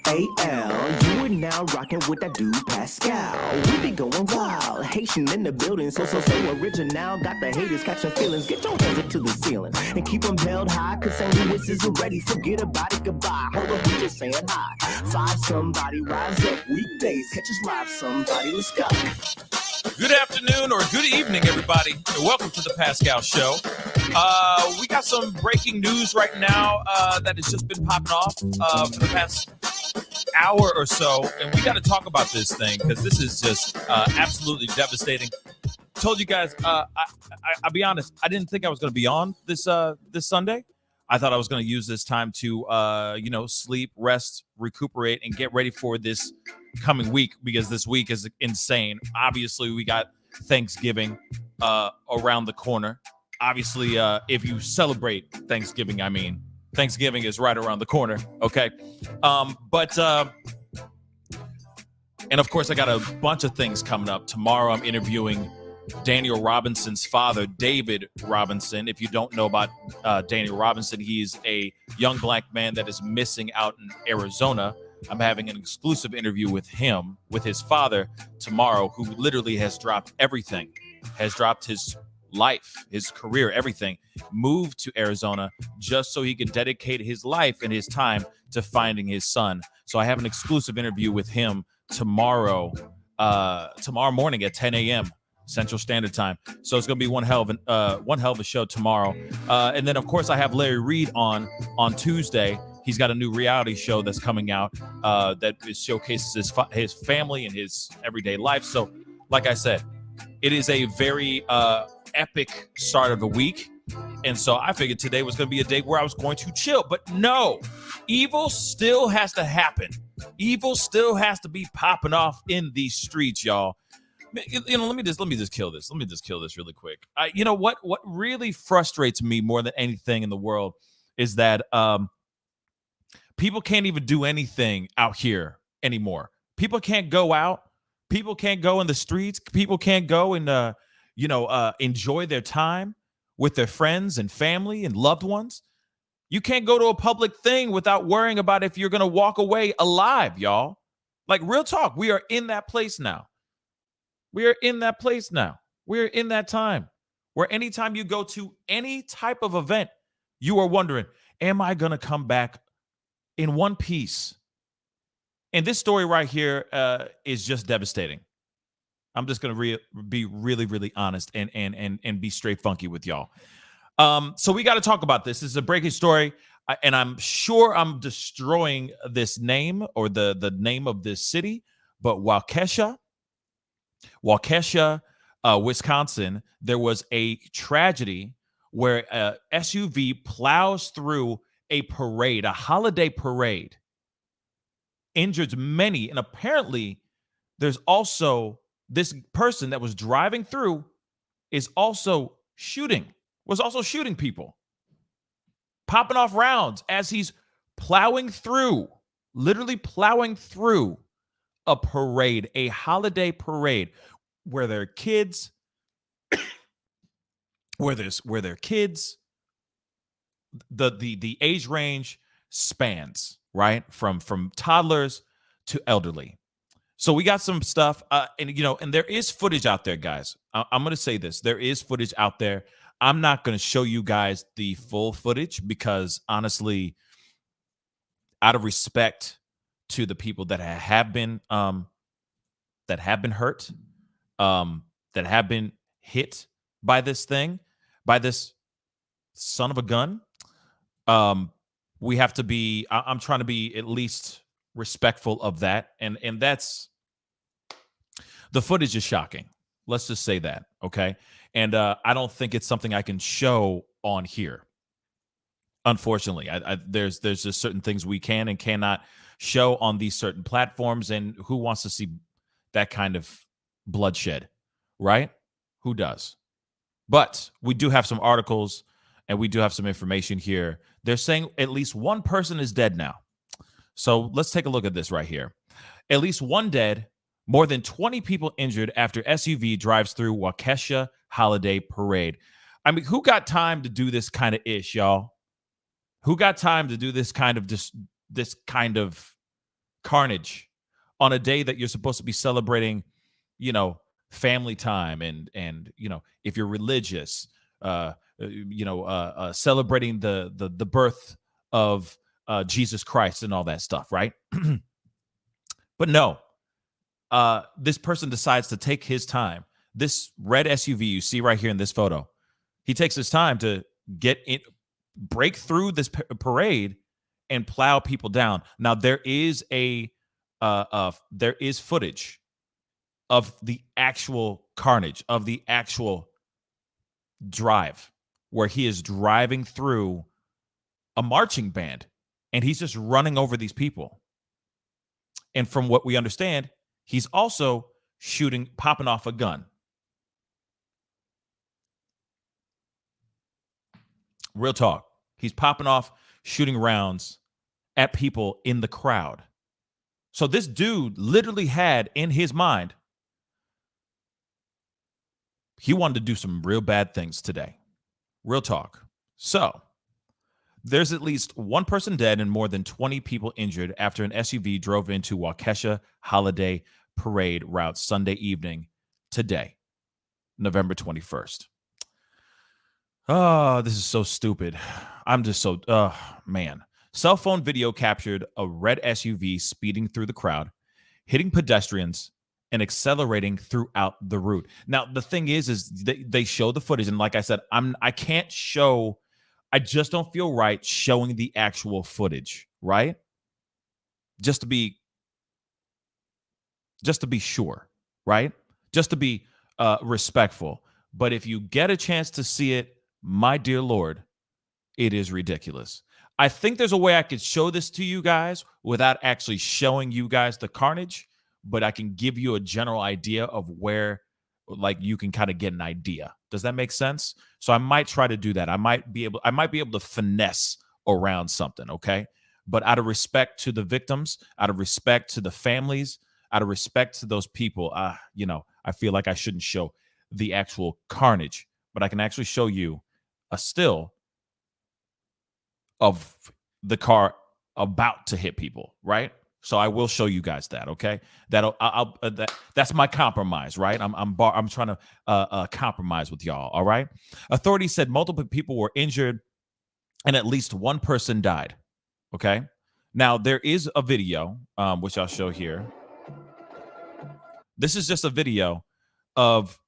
You are now rocking with that dude Pascal. We be going wild, Haitian in the building, so original. Got the haters catching feelings. Get your hands up to the ceiling and keep them held high. Cause St. Louis isn't ready. Forget about it, goodbye. Hold up, we just saying hi. Five somebody, rise up. Weekdays, catch us live. Somebody, let's go. Good afternoon or good evening, everybody, and welcome to the Pascal Show. We got some breaking news right now that has just been popping off for the past hour or so, and we got to talk about this thing because this is just absolutely devastating. Told you guys, I'll be honest, I didn't think I was going to be on this Sunday. I thought I was going to use this time to sleep, rest, recuperate, and get ready for this coming week because this week is insane. Obviously, we got Thanksgiving around the corner. Obviously, if you celebrate Thanksgiving, I mean, Thanksgiving is right around the corner, okay? And of course, I got a bunch of things coming up. Tomorrow, I'm interviewing Daniel Robinson's father, David Robinson. If you don't know about Daniel Robinson, he's a young black man that is missing out in Arizona. I'm having an exclusive interview with him, with his father tomorrow, who literally has dropped everything, has dropped his life, his career, everything, moved to Arizona just so he can dedicate his life and his time to finding his son. So I have an exclusive interview with him tomorrow morning at 10 a.m. Central Standard Time. So it's going to be one hell of a show tomorrow. And then, of course, I have Larry Reed on Tuesday. He's got a new reality show that's coming out that showcases his family and his everyday life. So, like I said, it is a very epic start of the week. And so I figured today was going to be a day where I was going to chill. But no, evil still has to happen. Evil still has to be popping off in these streets, y'all. Let me just kill this. Let me just kill this really quick. You know what? What really frustrates me more than anything in the world is that people can't even do anything out here anymore. People can't go out. People can't go in the streets. People can't go and enjoy their time with their friends and family and loved ones. You can't go to a public thing without worrying about if you're going to walk away alive, y'all. Like, real talk, we are in that place now. We are in that place now. We're in that time where anytime you go to any type of event, you are wondering, am I going to come back in one piece? And this story right here is just devastating. I'm just going to be really, really honest and be straight funky with y'all. So we got to talk about this. This is a breaking story, and I'm sure I'm destroying this name or the name of this city, but Waukesha, Wisconsin, there was a tragedy where a SUV plows through a parade, a holiday parade, injured many, and apparently there's also this person that was driving through was also shooting people, popping off rounds as he's literally plowing through a parade, a holiday parade where there are kids, the age range spans, right? From toddlers to elderly. So we got some stuff, and there is footage out there, guys. I'm going to say this. There is footage out there. I'm not going to show you guys the full footage because, honestly, out of respect to the people that have been hurt, that have been hit by this thing, by this son of a gun, we have to be. I'm trying to be at least respectful of that, and that's. The footage is shocking. Let's just say that, okay? And I don't think it's something I can show on here. Unfortunately, there's just certain things we can and cannot show on these certain platforms, and who wants to see that kind of bloodshed, right? Who does? But we do have some articles, and we do have some information here. They're saying at least one person is dead now. So let's take a look at this right here. At least one dead. More than 20 people injured after SUV drives through Waukesha Holiday Parade. I mean, who got time to do this kind of ish, y'all? Who got time to do this kind of carnage on a day that you're supposed to be celebrating, family time and if you're religious, celebrating the birth of Jesus Christ and all that stuff, right? But no, this person decides to take his time. This red SUV you see right here in this photo, he takes his time to break through this parade and plow people down. Now there is footage of the actual carnage, of the actual drive, where he is driving through a marching band and he's just running over these people. And from what we understand, he's also popping off a gun. Real talk. He's popping off, shooting rounds at people in the crowd. So this dude literally had in his mind, he wanted to do some real bad things today. Real talk. So there's at least one person dead and more than 20 people injured after an SUV drove into Waukesha Holiday parade route Sunday evening today, November 21st. Oh, this is so stupid. I'm just so, man. Cell phone video captured a red SUV speeding through the crowd, hitting pedestrians, and accelerating throughout the route. Now, the thing is they show the footage, and like I said, I just don't feel right showing the actual footage, right? Just to be sure, right? Just to be respectful. But if you get a chance to see it, my dear Lord, it is ridiculous. I think there's a way I could show this to you guys without actually showing you guys the carnage, but I can give you a general idea of where, like, you can kind of get an idea. Does that make sense? So I might try to do that. I might be able to finesse around something, okay? But out of respect to the victims, out of respect to the families, out of respect to those people, I feel like I shouldn't show the actual carnage, but I can actually show you a still of the car about to hit people, right? So I will show you guys that, okay? That's my compromise, right? I'm trying to compromise with y'all, all right? Authorities said multiple people were injured and at least one person died, okay? Now, there is a video, which I'll show here. This is just a video of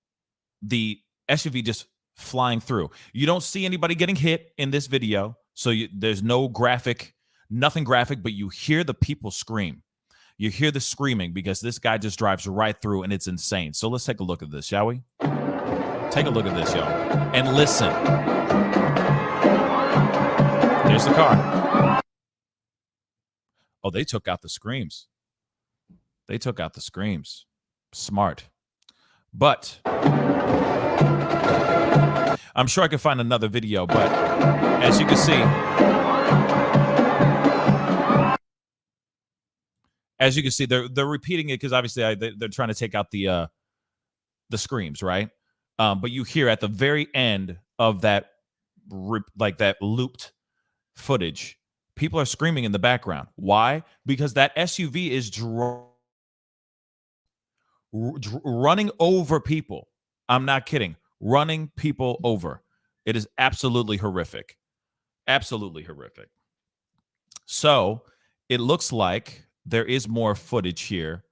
the SUV just flying through. You don't see anybody getting hit in this video, so there's no nothing graphic, but you hear the people scream. You hear the screaming because this guy just drives right through, and it's insane. So let's take a look at this, shall we? Take a look at this, y'all, and listen. There's the car. Oh, they took out the screams. They took out the screams. Smart. But I'm sure I could find another video, but as you can see, they're repeating it because obviously they're trying to take out the screams, right? But you hear at the very end of that, that looped footage, people are screaming in the background. Why? Because that SUV is running over people. I'm not kidding. Running people over. It is absolutely horrific. Absolutely horrific. So it looks like there is more footage here.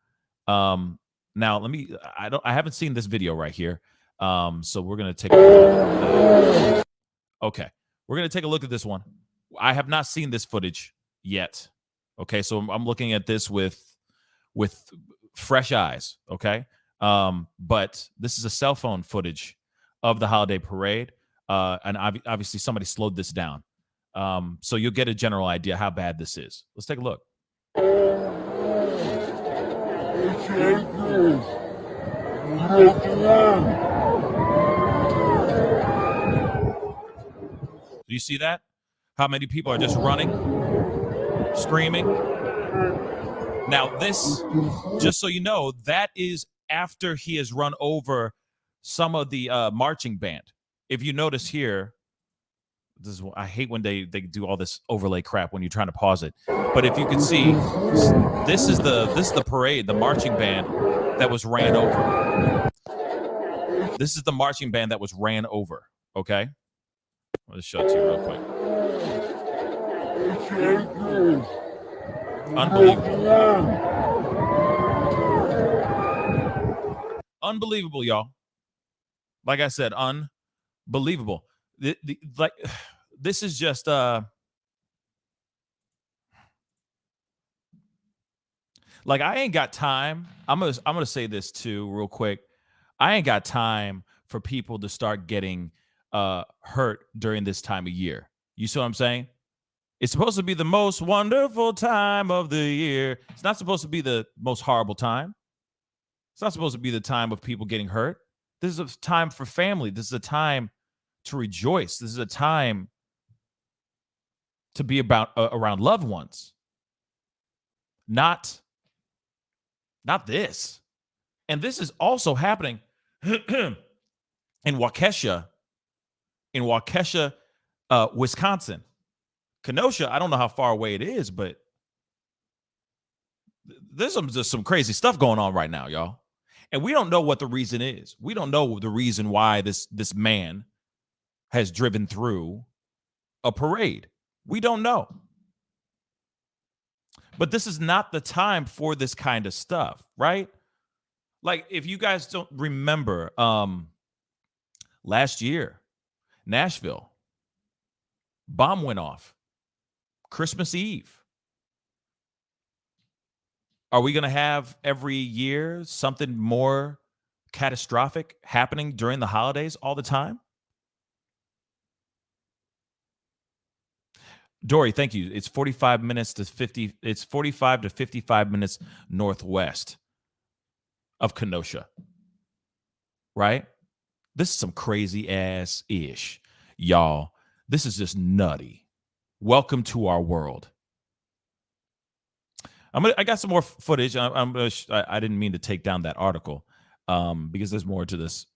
Now I haven't seen this video right here. So we're going to take a look. Okay. We're going to take a look at this one. I have not seen this footage yet. Okay. So I'm looking at this with fresh eyes. Okay. But this is a cell phone footage of the holiday parade. And obviously somebody slowed this down. So you'll get a general idea how bad this is. Let's take a look. Do you see that? How many people are just running, screaming? Now this, just so you know, that is after he has run over some of the marching band. If you notice here, This is I hate when they do all this overlay crap when you're trying to pause it. But if you can see, this is the parade, the marching band that was ran over. This is the marching band that was ran over. Okay, I'll just show it to you real quick. Unbelievable. Unbelievable, y'all. Like I said, unbelievable. Like this is just like I ain't got time. I'm gonna say this too real quick. I ain't got time for people to start getting hurt during this time of year. You see what I'm saying? It's supposed to be the most wonderful time of the year. It's not supposed to be the most horrible time. It's not supposed to be the time of people getting hurt. This is a time for family. This is a time to rejoice. This is a time to be about around loved ones. Not this. And this is also happening in Waukesha, Wisconsin. Kenosha, I don't know how far away it is, but there's just some crazy stuff going on right now, y'all. And we don't know what the reason is. We don't know the reason why this man has driven through a parade. We don't know. But this is not the time for this kind of stuff, right? Like, if you guys don't remember, last year, Nashville, bomb went off. Christmas Eve. Are we going to have every year something more catastrophic happening during the holidays all the time? Dory, thank you. It's 45 to 55 minutes northwest of Kenosha. Right? This is some crazy ass ish. Y'all, this is just nutty. Welcome to our world. I got some more footage. I didn't mean to take down that article because there's more to this.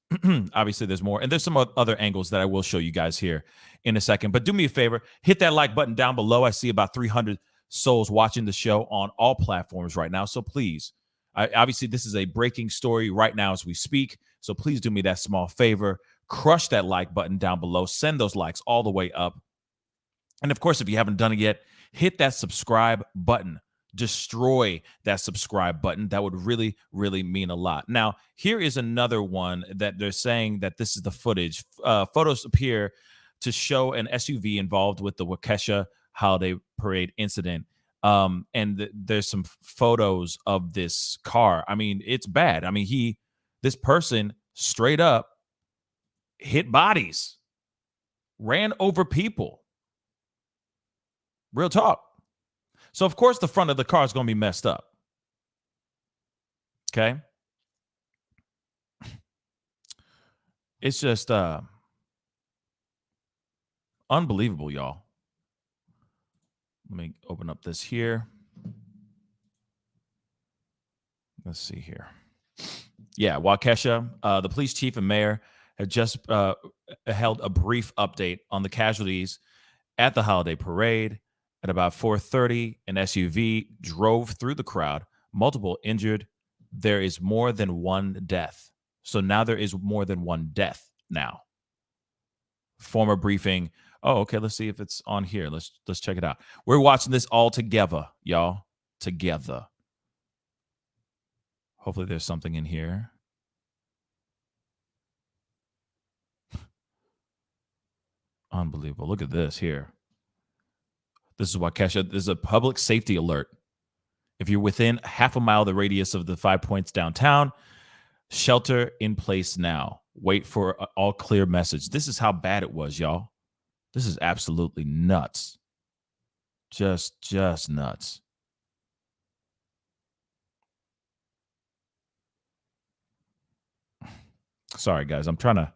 Obviously, there's more. And there's some other angles that I will show you guys here in a second. But do me a favor. Hit that like button down below. I see about 300 souls watching the show on all platforms right now. So please, obviously, this is a breaking story right now as we speak. So please do me that small favor. Crush that like button down below. Send those likes all the way up. And of course, if you haven't done it yet, hit that subscribe button. Destroy that subscribe button. That would really, really mean a lot. Now, here is another one that they're saying that this is the footage. Photos appear to show an SUV involved with the Waukesha Holiday Parade incident. And there's some photos of this car. I mean, it's bad. I mean, this person straight up hit bodies, ran over people. Real talk. So, of course, the front of the car is going to be messed up. Okay? It's just unbelievable, y'all. Let me open up this here. Let's see here. Yeah, Waukesha, the police chief and mayor had just held a brief update on the casualties at the holiday parade. At about 4:30, an SUV drove through the crowd, multiple injured. There is more than one death. So now there is more than one death now. Former briefing. Oh, okay. Let's see if it's on here. Let's check it out. We're watching this all together, y'all. Together. Hopefully there's something in here. Unbelievable. Look at this here. This is Waukesha. This is a public safety alert. If you're within half a mile of the radius of the 5 points downtown, shelter in place now. Wait for an all clear message. This is how bad it was, y'all. This is absolutely nuts. Just nuts. Sorry, guys. I'm trying to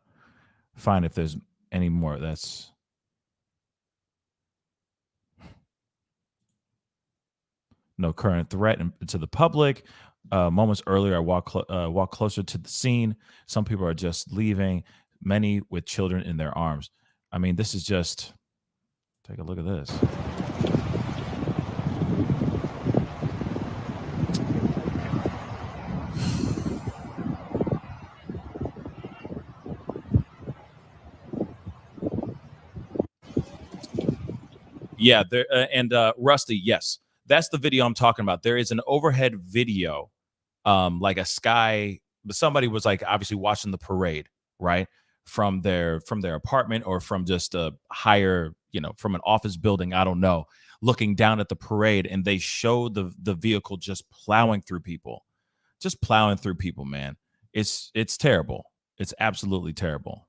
find if there's any more. That's no current threat to the public. Moments earlier, I walked closer to the scene. Some people are just leaving, many with children in their arms. I mean, this is just Take a look at this. Yeah, there and Rusty, yes, that's the video I'm talking about. There is an overhead video, like a sky. Somebody was like obviously watching the parade, right, from their apartment or from just a higher, from an office building. I don't know, looking down at the parade, and they showed the vehicle just plowing through people, man. It's terrible. It's absolutely terrible.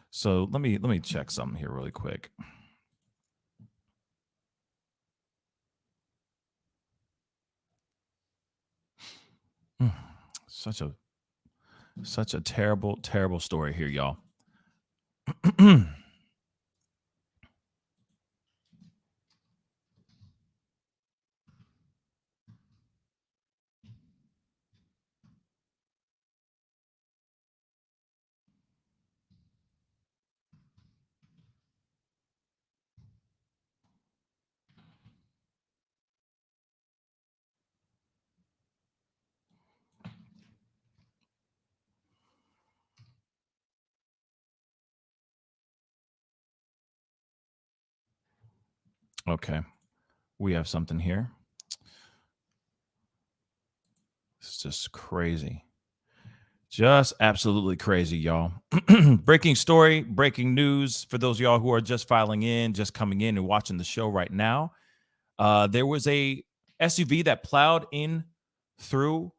So let me check something here really quick. Such a terrible story here, y'all. Okay, we have something here. It's just crazy. Just absolutely crazy, y'all. Breaking story, breaking news for those of y'all who are just filing in, just coming in and watching the show right now. There was a SUV that plowed in through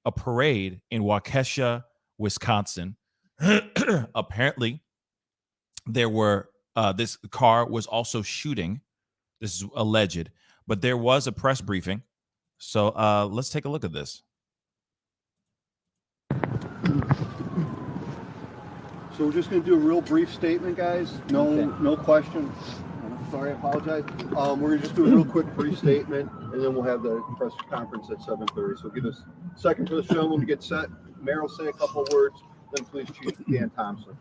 a parade in Waukesha, Wisconsin. Apparently, this car was also shooting. This is alleged, but there was a press briefing. So let's take a look at this. So we're just going to do a real brief statement, guys. No questions. Sorry, I apologize. We're going to just do a real quick brief statement, and then we'll have the press conference at 7:30. So give us a second for the show when we get set. Mayor will say a couple of words, then Police Chief Dan Thompson.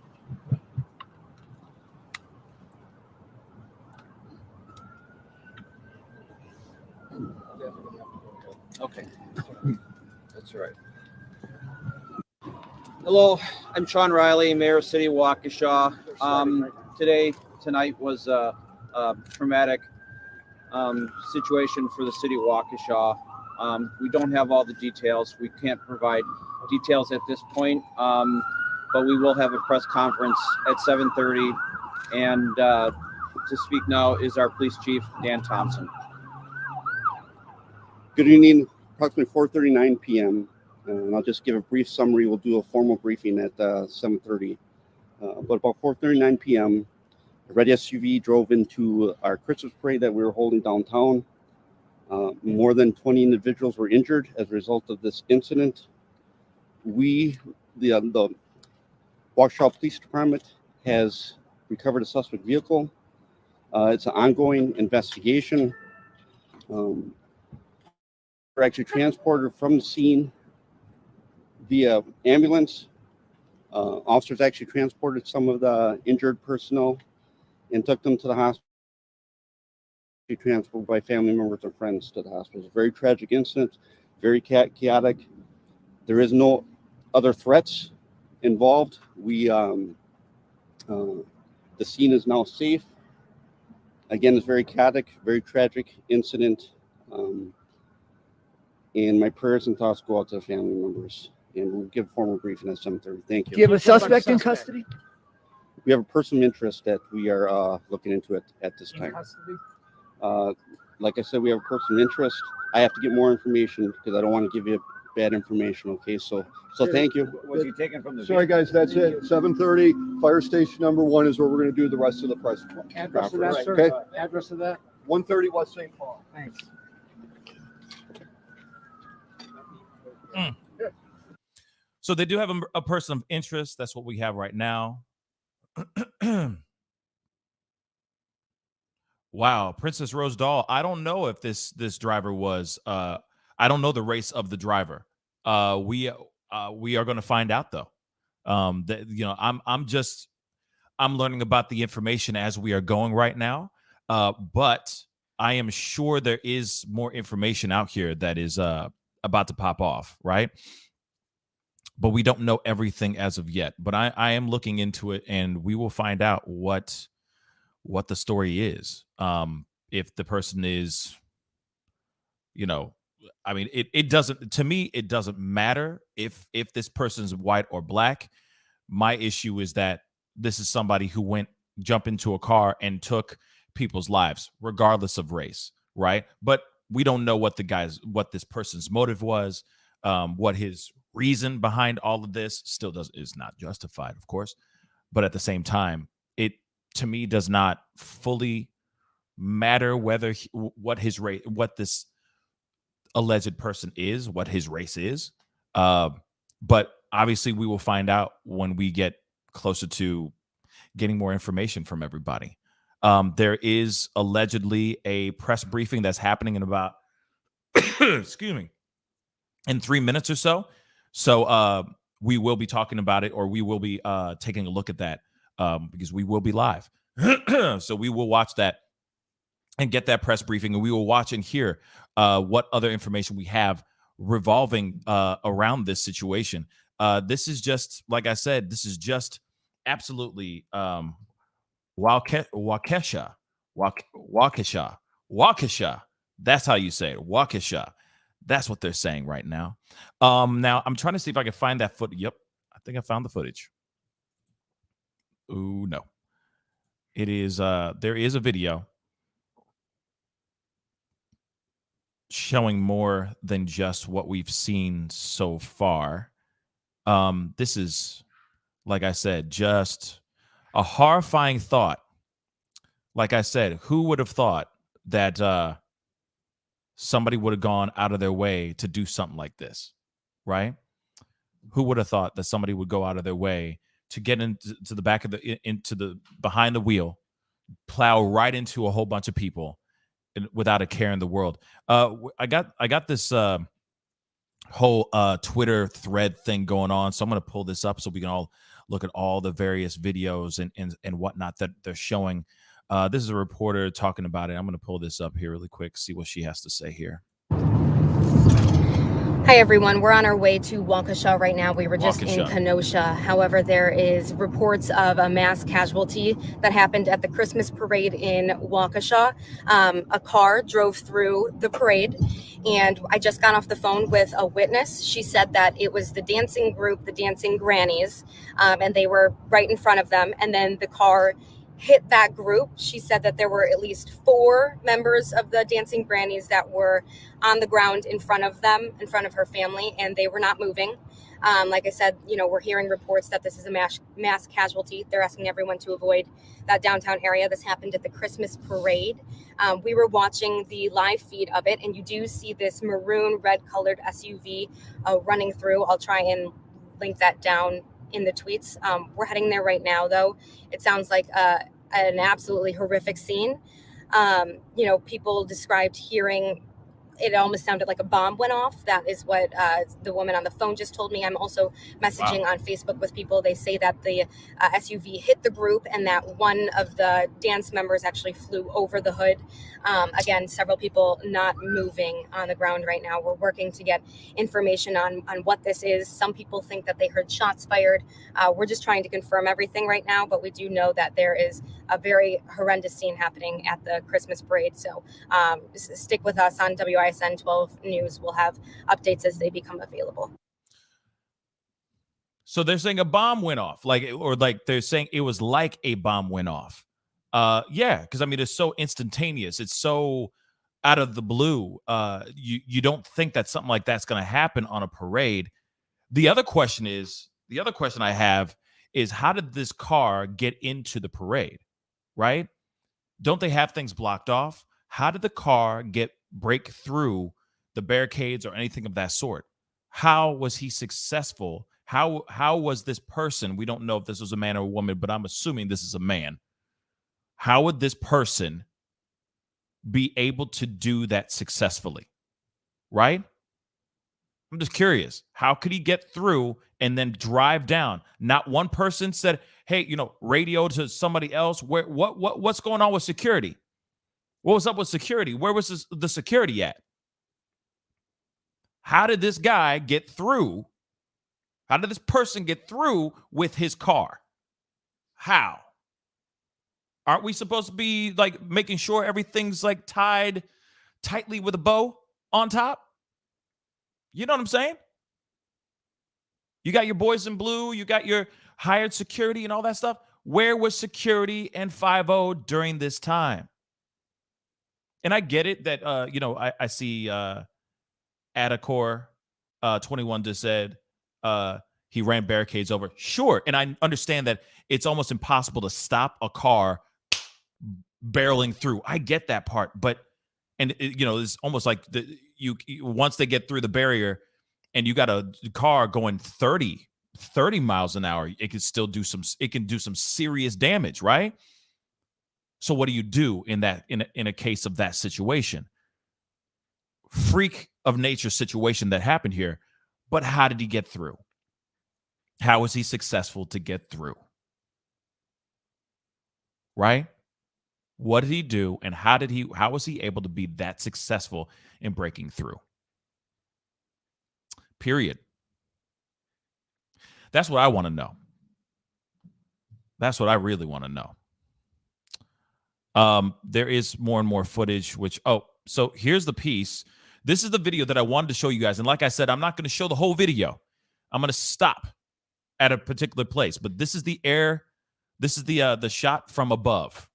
Okay. That's all right. Hello, I'm Sean Riley, Mayor of City of Waukesha. Tonight was a traumatic situation for the City of Waukesha. We don't have all the details. We can't provide details at this point, but we will have a press conference at 7:30. And to speak now is our Police Chief, Dan Thompson. Good evening, approximately 4:39 p.m. And I'll just give a brief summary. We'll do a formal briefing at 7:30. But about 4:39 p.m., a red SUV drove into our Christmas parade that we were holding downtown. More than 20 individuals were injured as a result of this incident. The Waukesha Police Department has recovered a suspect vehicle. It's an ongoing investigation. We're actually transported from the scene via ambulance. Officers actually transported some of the injured personnel and took them to the hospital. Transported by family members and friends to the hospital. It's a very tragic incident, very chaotic. There is no other threats involved. The scene is now safe. Again, it's very chaotic, very tragic incident. And my prayers and thoughts go out to the family members. And we'll give formal briefing at 7:30. Thank you. Do you have a suspect in custody? We have a person of interest that we are looking into it at this time. Like I said, we have a person of interest. I have to get more information because I don't want to give you bad information. Okay, so thank you. Was he taken from the Sorry, guys, that's it. 7:30. Fire station number 1 is where we're going to do the rest of the press. Address of that, sir? Okay. Address of that? 130 West St. Paul. Thanks. So they do have a person of interest. That's what we have right now. Wow, Princess Rose Doll. I don't know if this driver was. I don't know the race of the driver. We are going to find out though. That I'm learning about the information as we are going right now. But I am sure there is more information out here that is about to pop off, right? But we don't know everything as of yet. But I am looking into it, and we will find out what the story is. If the person is, I mean, it doesn't, to me, it doesn't matter if this person's white or black. My issue is that this is somebody who jumped into a car and took people's lives, regardless of race, right? But we don't know what this person's motive was, what his reason behind all of this is not justified, of course. But at the same time, it to me does not fully matter whether what his race, what this alleged person is, what his race is. But obviously, we will find out when we get closer to getting more information from everybody. There is allegedly a press briefing that's happening in about, excuse me, in 3 minutes or so. So we will be talking about it, or we will be taking a look at that because we will be live. So we will watch that and get that press briefing, and we will watch and hear what other information we have revolving around this situation. This is just, like I said, this is just absolutely Waukesha. That's how you say it, Waukesha. That's what they're saying right now. Now I'm trying to see if I can find that footage. Yep, I think I found the footage. Ooh, no. It is there is a video showing more than just what we've seen so far. This is, like I said, just a horrifying thought. Like I said, who would have thought that somebody would have gone out of their way to do something like this, right? Who would have thought that somebody would go out of their way to get into the back of the behind the wheel, plow right into a whole bunch of people without a care in the world? I got this whole Twitter thread thing going on, so I'm going to pull this up so we can all look at all the various videos and whatnot that they're showing. This is a reporter talking about it. I'm going to pull this up here really quick, see what she has to say here. Hi everyone, we're on our way to Waukesha right now. We were just in Kenosha. However, there is reports of a mass casualty that happened at the Christmas parade in Waukesha. A car drove through the parade, and I just got off the phone with a witness. She said that it was the dancing group, the Dancing Grannies, and they were right in front of them, and then the car hit that group. She said that there were at least 4 members of the Dancing Grannies that were on the ground in front of them, in front of her family, and they were not moving. Like I said, we're hearing reports that this is a mass casualty. They're asking everyone to avoid that downtown area. This happened at the Christmas parade. We were watching the live feed of it, and you do see this maroon red colored SUV running through. I'll try and link that down in the tweets. We're heading there right now, though. It sounds like an absolutely horrific scene. People described hearing, it almost sounded like a bomb went off. That is what the woman on the phone just told me. I'm also messaging on Facebook with people. They say that the SUV hit the group and that one of the dance members actually flew over the hood. Again, several people not moving on the ground right now. We're working to get information on what this is. Some people think that they heard shots fired. We're just trying to confirm everything right now, but we do know that there is a very horrendous scene happening at the Christmas parade. So stick with us on WISN 12 News. We'll have updates as they become available. So they're saying a bomb went off, or they're saying it was like a bomb went off. Yeah, because I mean, it's so instantaneous. It's so out of the blue. You don't think that something like that's going to happen on a parade. The other question I have is, how did this car get into the parade? Right? Don't they have things blocked off? How did the car break through the barricades or anything of that sort? How was he successful? How was this person? We don't know if this was a man or a woman, but I'm assuming this is a man. How would this person be able to do that successfully? Right? I'm just curious. How could he get through and then drive down? Not one person said, hey, radio to somebody else. What's going on with security? What was up with security? Where was the security at? How did this guy get through? How did this person get through with his car? How? Aren't we supposed to be like making sure everything's like tied tightly with a bow on top? You know what I'm saying? You got your boys in blue, you got your hired security and all that stuff. Where was security and 5-0 during this time? And I get it that I see Adacor 21 just said he ran barricades over. Sure, and I understand that it's almost impossible to stop a car barreling through. I get that part, but it's almost like once they get through the barrier and you got a car going 30 miles an hour, it can do some serious damage, right? So what do you do in a case of that situation? Freak of nature situation that happened here, but how did he get through? How was he successful to get through? Right? What did he do, and how was he able to be that successful in breaking through? Period. That's what I want to know. That's what I really want to know. There is more and more footage, so here's the piece. This is the video that I wanted to show you guys. And like I said, I'm not going to show the whole video. I'm going to stop at a particular place, but this is the shot from above.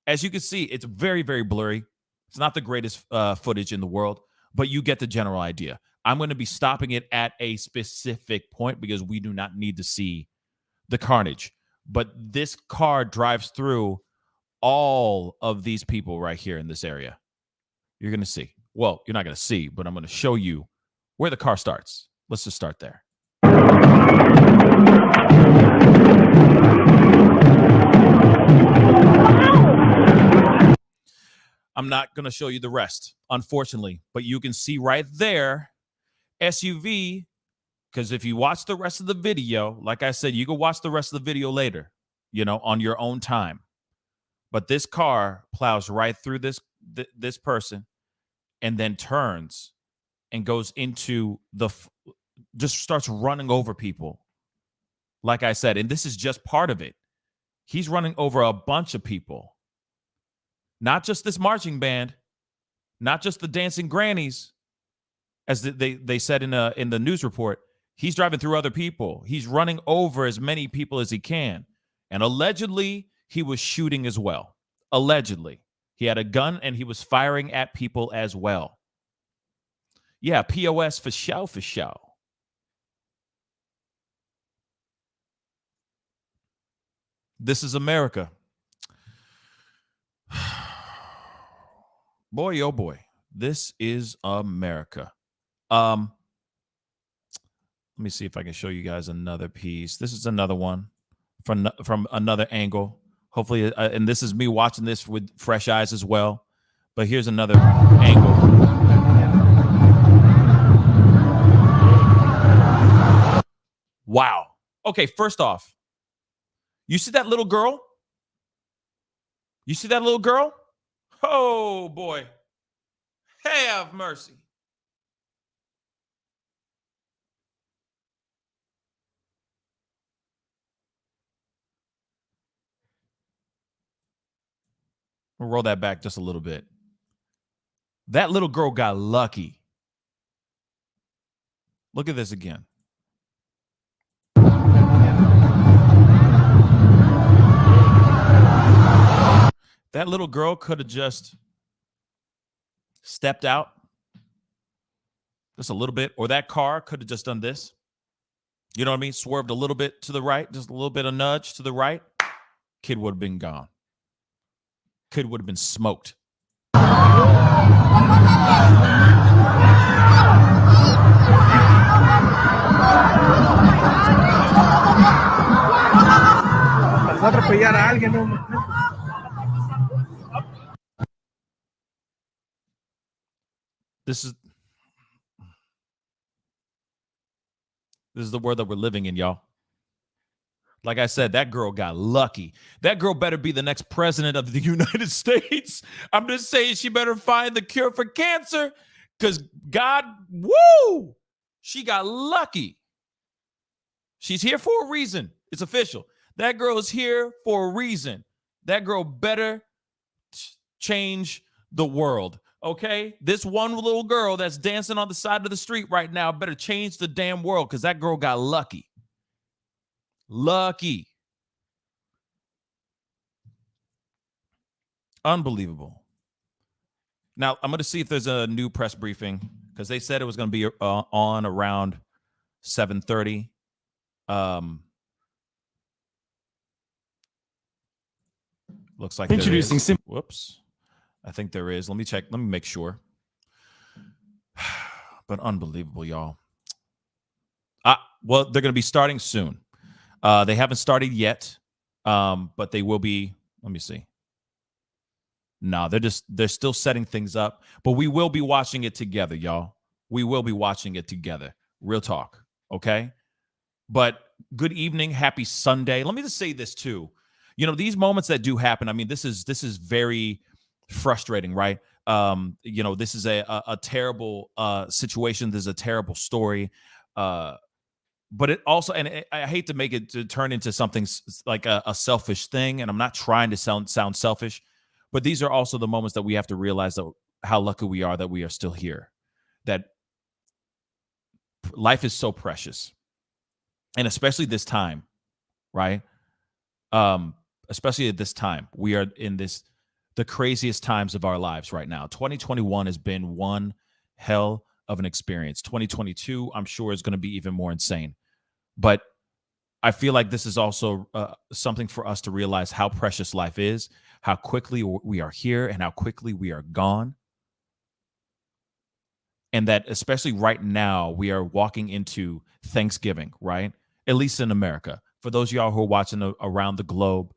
As you can see, it's very, very blurry. It's not the greatest footage in the world, but you get the general idea. I'm going to be stopping it at a specific point because we do not need to see the carnage. But this car drives through all of these people right here in this area. You're going to see. Well, you're not going to see, but I'm going to show you where the car starts. Let's just start there. I'm not going to show you the rest, unfortunately, but you can see right there, SUV, because if you watch the rest of the video, like I said, you can watch the rest of the video later, on your own time. But this car plows right through this person and then turns and goes into just starts running over people. Like I said, and this is just part of it. He's running over a bunch of people. Not just this marching band, not just the dancing grannies, as they said in the news report. He's driving through other people. He's running over as many people as he can. And allegedly, he was shooting as well. Allegedly. He had a gun and he was firing at people as well. Yeah, POS for show. This is America. Boy, oh boy. This is America. Let me see if I can show you guys another piece. This is another one from another angle. Hopefully, and this is me watching this with fresh eyes as well. But here's another angle. Wow. Okay, first off, you see that little girl? You see that little girl? Oh, boy. Have mercy. We'll roll that back just a little bit. That little girl got lucky. Look at this again. That little girl could have just stepped out just a little bit, or that car could have just done this. You know what I mean? Swerved a little bit to the right, just a little bit of nudge to the right. Kid would have been gone. Kid would have been smoked. This is This is the world that we're living in, y'all. Like I said, that girl got lucky. That girl better be the next president of the United States. I'm just saying she better find the cure for cancer because God, woo, she got lucky. She's here for a reason. It's official. That girl is here for a reason. That girl better change the world, okay? This one little girl that's dancing on the side of the street right now better change the damn world because that girl got lucky. Lucky. Unbelievable. Now, I'm going to see if there's a new press briefing because they said it was going to be on around 7:30. Looks like Introducing whoops. I think there is. Let me check. Let me make sure. But unbelievable, y'all. Well, they're going to be starting soon. They haven't started yet, but they will be. Let me see. No, they're still setting things up, but we will be watching it together, y'all. We will be watching it together. Real talk, okay? But good evening, happy Sunday. Let me just say this too. You know, these moments that do happen, I mean, this is very frustrating, right? This is a terrible situation. This is a terrible story. But it also, and I hate to make it to turn into something like a selfish thing, and I'm not trying to sound selfish, but these are also the moments that we have to realize that how lucky we are that we are still here, that life is so precious, and especially this time, right? Especially at this time, we are in the craziest times of our lives right now. 2021 has been one hell of an experience. 2022, I'm sure, is going to be even more insane. But I feel like this is also something for us to realize how precious life is, how quickly we are here, and how quickly we are gone. And that especially right now, we are walking into Thanksgiving, right? At least in America. For those of y'all who are watching around the globe,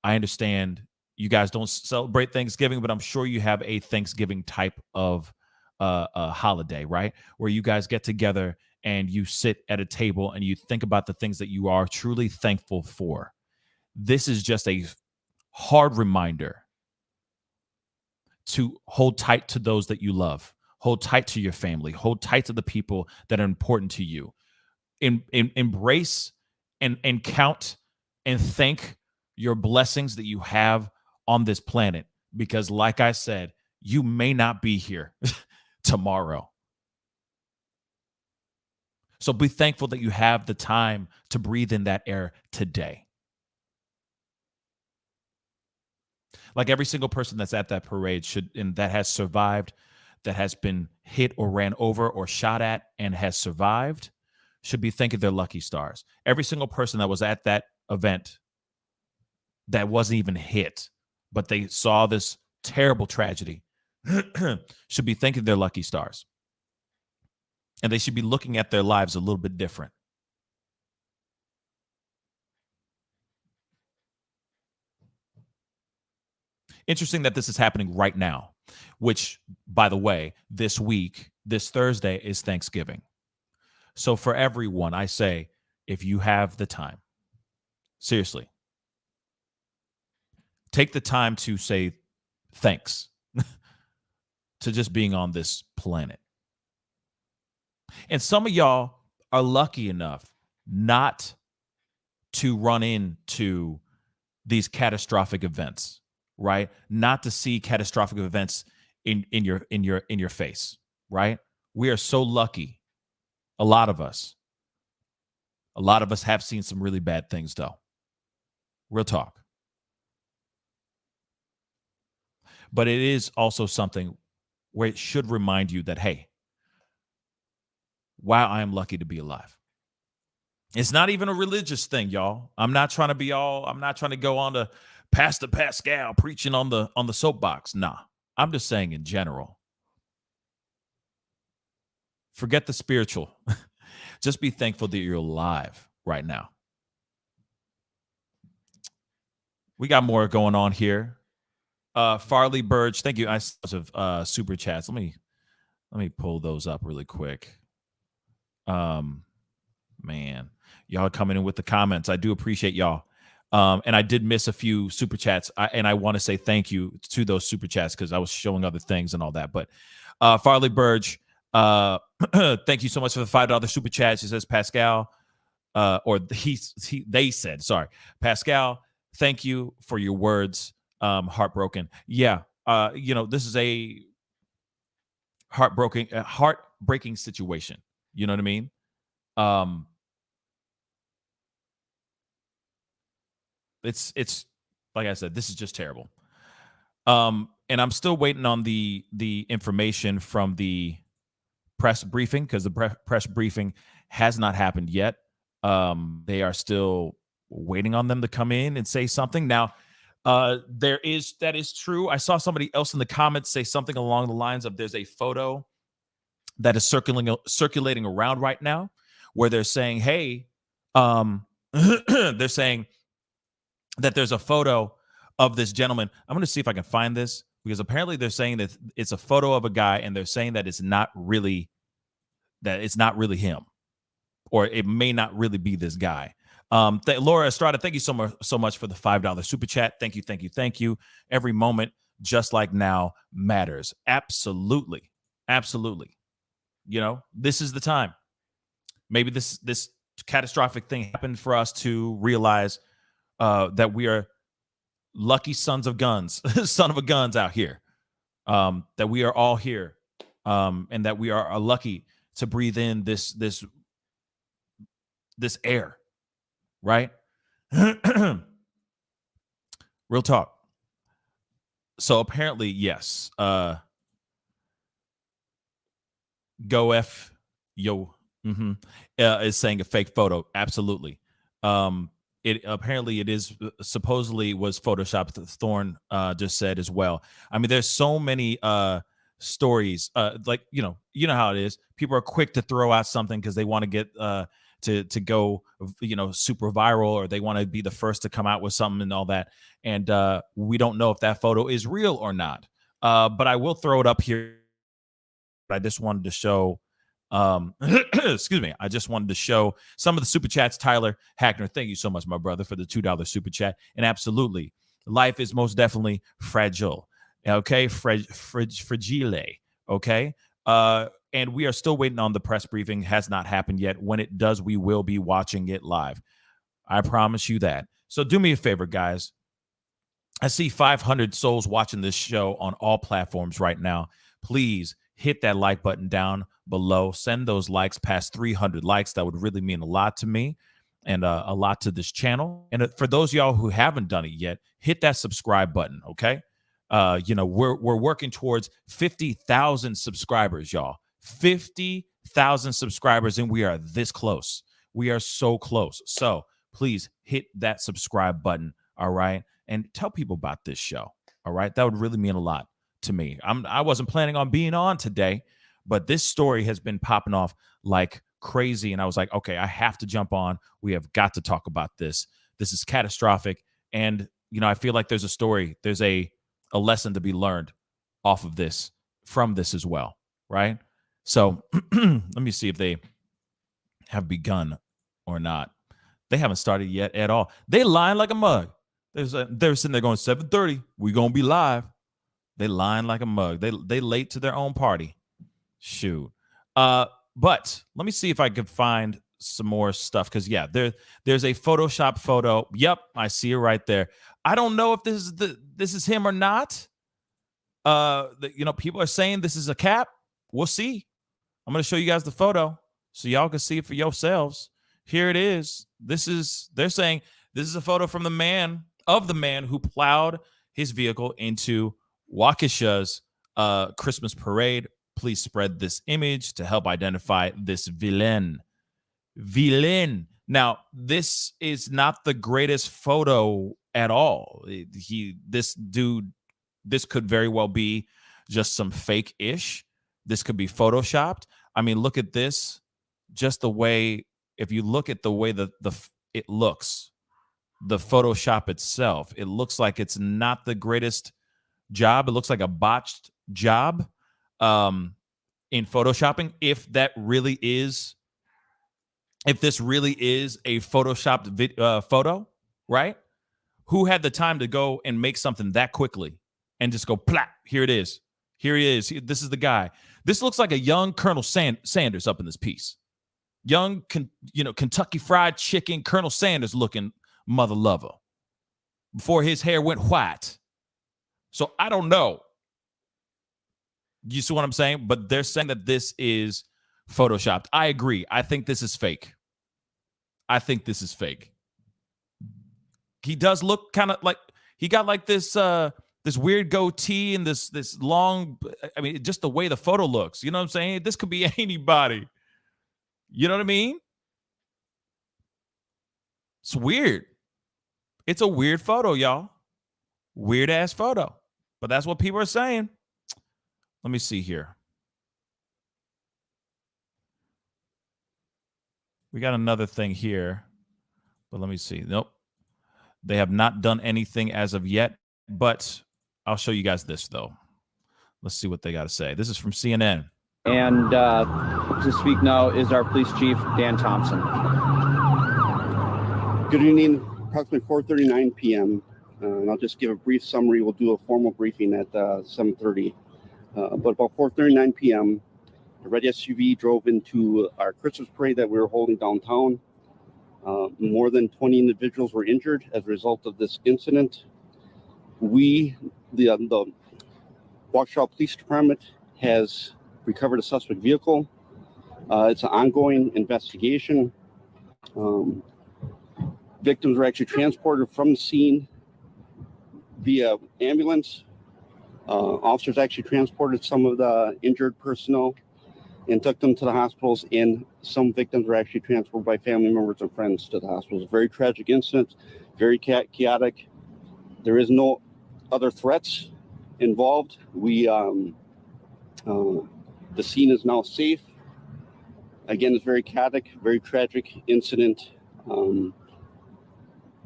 I understand you guys don't celebrate Thanksgiving, but I'm sure you have a Thanksgiving type of a holiday, right? Where you guys get together and you sit at a table and you think about the things that you are truly thankful for. This is just a hard reminder to hold tight to those that you love, hold tight to your family, hold tight to the people that are important to you. Embrace and count and thank your blessings that you have on this planet, because like I said, you may not be here tomorrow. So be thankful that you have the time to breathe in that air today. Like every single person that's at that parade and that has survived, that has been hit or ran over or shot at and has survived, should be thanking their lucky stars. Every single person that was at that event that wasn't even hit, but they saw this terrible tragedy, should be thanking their lucky stars. And they should be looking at their lives a little bit different. Interesting that this is happening right now, which, by the way, this week, this Thursday is Thanksgiving. So for everyone, I say, if you have the time, seriously, take the time to say thanks to just being on this planet. And some of y'all are lucky enough not to run into these catastrophic events, right? Not to see catastrophic events in your face, right? We are so lucky. A lot of us have seen some really bad things, though. Real talk. But it is also something where it should remind you that, hey, wow, I am lucky to be alive. It's not even a religious thing, y'all. I'm not trying to go on to Pastor Pascal preaching on the soapbox. Nah, I'm just saying in general. Forget the spiritual. Just be thankful that you're alive right now. We got more going on here. Farley Burge, thank you. I have super chats. Let me pull those up really quick. Man, y'all coming in with the comments. I do appreciate y'all. And I did miss a few super chats. And I want to say thank you to those super chats because I was showing other things and all that. But Farley Burge, thank you so much for the $5 super chat. She says, Pascal, they said, sorry, Pascal, thank you for your words. Heartbroken. Yeah. This is a heartbreaking situation. You know what I mean? It's like I said, this is just terrible. And I'm still waiting on the information from the press briefing because the press briefing has not happened yet. They are still waiting on them to come in and say something. Now, that is true. I saw somebody else in the comments say something along the lines of there's a photo that is circulating around right now where they're saying, hey, they're saying that there's a photo of this gentleman. I'm going to see if I can find this because apparently they're saying that it's a photo of a guy and they're saying that it's not really him, or it may not really be this guy. Laura Estrada, thank you so much for the $5 super chat. Thank you. Every moment, just like now, matters. Absolutely. This is the time. Maybe this catastrophic thing happened for us to realize that we are lucky sons of guns, son of a guns out here. That we are all here, and that we are lucky to breathe in this air, right? Real talk. So apparently, yes. Go F yo is saying a fake photo. Absolutely. It apparently it is supposedly was photoshopped. Thorne just said as well. I mean, there's so many stories. Like you know how it is. People are quick to throw out something because they want to get to go super viral, or they want to be the first to come out with something and all that. And we don't know if that photo is real or not. But I will throw it up here. I just wanted to show. Excuse me. I just wanted to show some of the super chats. Tyler Hackner, thank you so much, my brother, for the $2 super chat. And absolutely, life is most definitely fragile. Okay, fragile. Okay, and we are still waiting on the press briefing. Has not happened yet. When it does, we will be watching it live. I promise you that. So do me a favor, guys. I see 500 souls watching this show on all platforms right now. Please hit that like button down below. Send those likes past 300 likes. That would really mean a lot to me and a lot to this channel. And for those of y'all who haven't done it yet, hit that subscribe button, okay? We're working towards 50,000 subscribers, y'all. 50,000 subscribers, and we are this close. We are so close. So please hit that subscribe button, all right? And tell people about this show, all right? That would really mean a lot to me. I wasn't planning on being on today, but this story has been popping off like crazy. And I was like, okay, I have to jump on. We have got to talk about this. This is catastrophic. And, I feel like there's a story. There's a lesson to be learned off of this, from this as well, right? So let me see if they have begun or not. They haven't started yet at all. They lying like a mug. They're sitting there going, 7:30, we going to be live. They lying like a mug. They late to their own party. Shoot. But let me see if I could find some more stuff. Because there's a Photoshop photo. Yep, I see it right there. I don't know if this is him or not. People are saying this is a cap. We'll see. I'm gonna show you guys the photo so y'all can see it for yourselves. Here it is. They're saying this is a photo from the man who plowed his vehicle into Waukesha's Christmas parade. Please spread this image to help identify this villain. Now, this is not the greatest photo at all. This could very well be just some fake-ish. This could be photoshopped. I mean, look at this. Just the way, if you look at the way it looks, the Photoshop itself, it looks like it's not the greatest job. It looks like a botched job in photoshopping, if that really is if this really is a photoshopped photo, right? Who had the time to go and make something that quickly and just go, plap, here it is. Here he is. This is the guy. This looks like a young Colonel Sanders up in this piece. Young, Kentucky Fried Chicken, Colonel Sanders looking mother lover before his hair went white. So I don't know. You see what I'm saying? But they're saying that this is photoshopped. I agree. I think this is fake. He does look kind of like he got like this this weird goatee and this long, I mean, just the way the photo looks. You know what I'm saying? This could be anybody. You know what I mean? It's weird. It's a weird photo, y'all. Weird ass photo. But that's what people are saying. Let me see here. We got another thing here, but let me see. Nope. They have not done anything as of yet, but I'll show you guys this, though. Let's see what they got to say. This is from CNN. And to speak now is our police chief, Dan Thompson. Good evening, approximately 4:39 p.m. And I'll just give a brief summary. We'll do a formal briefing at 7:30. But about 4:39 p.m., a red SUV drove into our Christmas parade that we were holding downtown. More than 20 individuals were injured as a result of this incident. The Waukesha Police Department has recovered a suspect vehicle. It's an ongoing investigation. Victims were actually transported from the scene via ambulance. Officers actually transported some of the injured personnel and took them to the hospitals, and some victims were actually transported by family members and friends to the hospitals. A very tragic incident, very chaotic. There is no other threats involved. The scene is now safe. Again, it's very chaotic, very tragic incident. And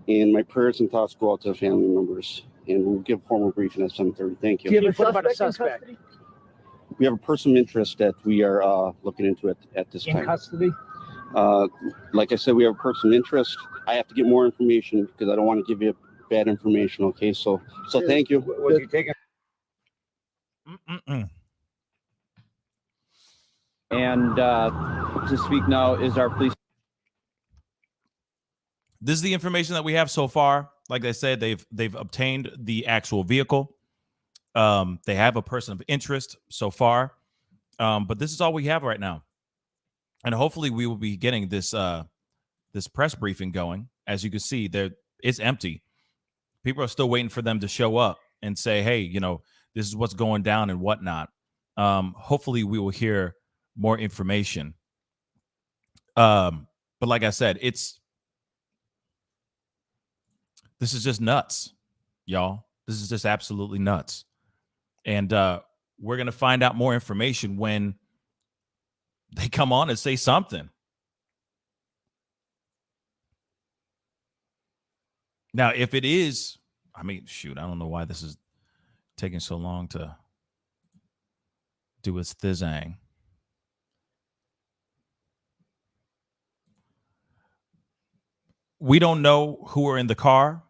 my prayers and thoughts go out to the family members. And we'll give a formal briefing at 7:30. Thank you. Do you have a suspect? We have a person of interest that we are looking into at this time. In custody? Like I said, we have a person of interest. I have to get more information because I don't want to give you bad information. Okay, so thank you. Was he taken? And to speak now is our police. This is the information that we have so far. Like I said, they've obtained the actual vehicle. They have a person of interest so far, but this is all we have right now. And hopefully we will be getting this this press briefing going. As you can see, it's empty. People are still waiting for them to show up and say, hey, this is what's going down and whatnot. Hopefully we will hear more information. But like I said, this is just nuts, y'all. This is just absolutely nuts. And we're going to find out more information when they come on and say something. Now, if it is, I mean, shoot, I don't know why this is taking so long to do its thizzang. We don't know who are in the car.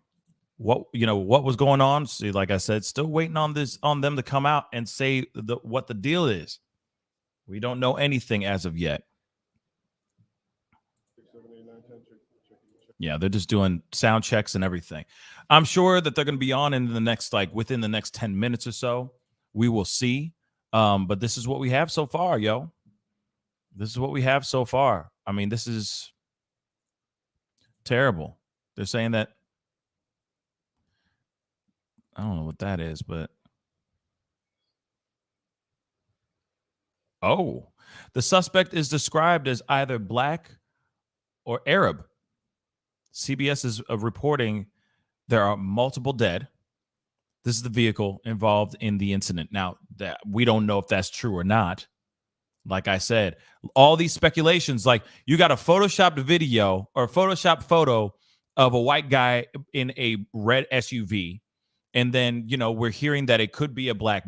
What was going on. See, like I said, still waiting on them to come out and say what the deal is. We don't know anything as of yet. Yeah, they're just doing sound checks and everything. I'm sure that they're going to be on in the next, within the next 10 minutes or so. We will see. But this is what we have so far, yo. This is what we have so far. I mean, this is terrible. They're saying that, I don't know what that is, but the suspect is described as either black or Arab. CBS is reporting there are multiple dead. This is the vehicle involved in the incident. Now, that we don't know if that's true or not. Like I said, all these speculations, like you got a photoshopped video or a photoshopped photo of a white guy in a red SUV. And then, we're hearing that it could be a black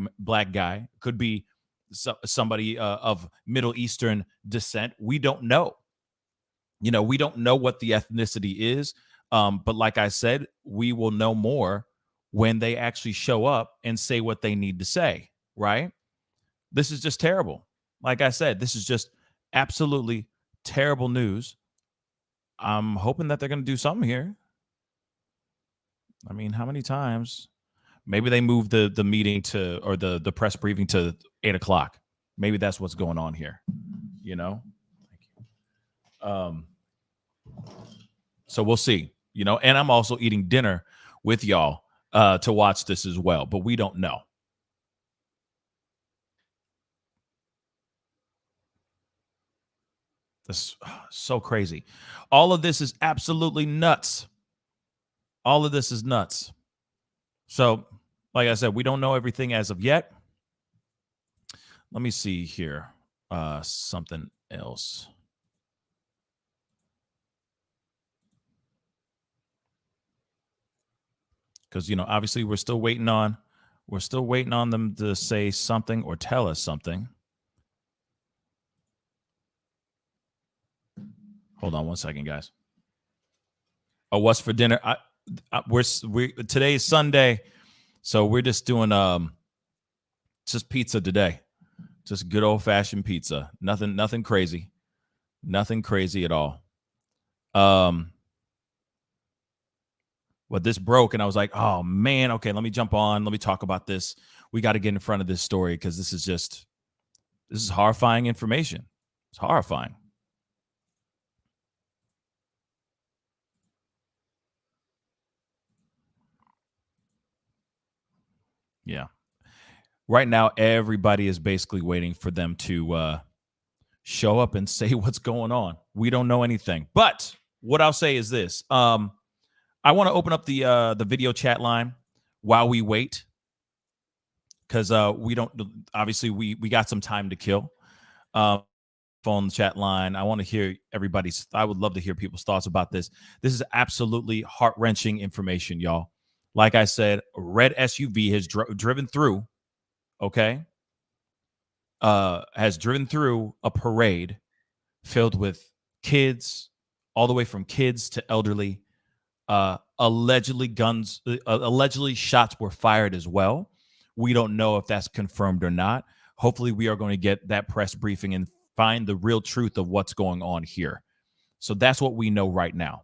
guy, could be somebody of Middle Eastern descent. We don't know. You know, we don't know what the ethnicity is, but like I said, we will know more when they actually show up and say what they need to say, right? This is just terrible. Like I said, this is just absolutely terrible news. I'm hoping that they're going to do something here. I mean, how many times? Maybe they moved the meeting to, or the press briefing to 8:00. Maybe that's what's going on here. You know. So we'll see. You know, and I'm also eating dinner with y'all to watch this as well, but we don't know. This is so crazy. All of this is absolutely nuts. All of this is nuts. So, like I said, we don't know everything as of yet. Let me see here. Something else. Because, you know, obviously we're still waiting on them to say something or tell us something. Hold on one second, guys. Oh, what's for dinner? We today is Sunday, so we're just doing just pizza today. Just good old fashioned pizza. Nothing crazy. Nothing crazy at all. But this broke and I was like, oh man, okay, let me jump on. Let me talk about this. We got to get in front of this story because this is horrifying information. It's horrifying. Yeah. Right now, everybody is basically waiting for them to show up and say what's going on. We don't know anything. But what I'll say is this. I want to open up the video chat line while we wait. Because we don't, obviously, we got some time to kill. Phone chat line. I want to hear I would love to hear people's thoughts about this. This is absolutely heart-wrenching information, y'all. Like I said, a red SUV has driven through, okay? Has driven through a parade filled with kids, all the way from kids to elderly. Allegedly shots were fired as well. We don't know if that's confirmed or not. Hopefully we are going to get that press briefing and find the real truth of what's going on here. So that's what we know right now.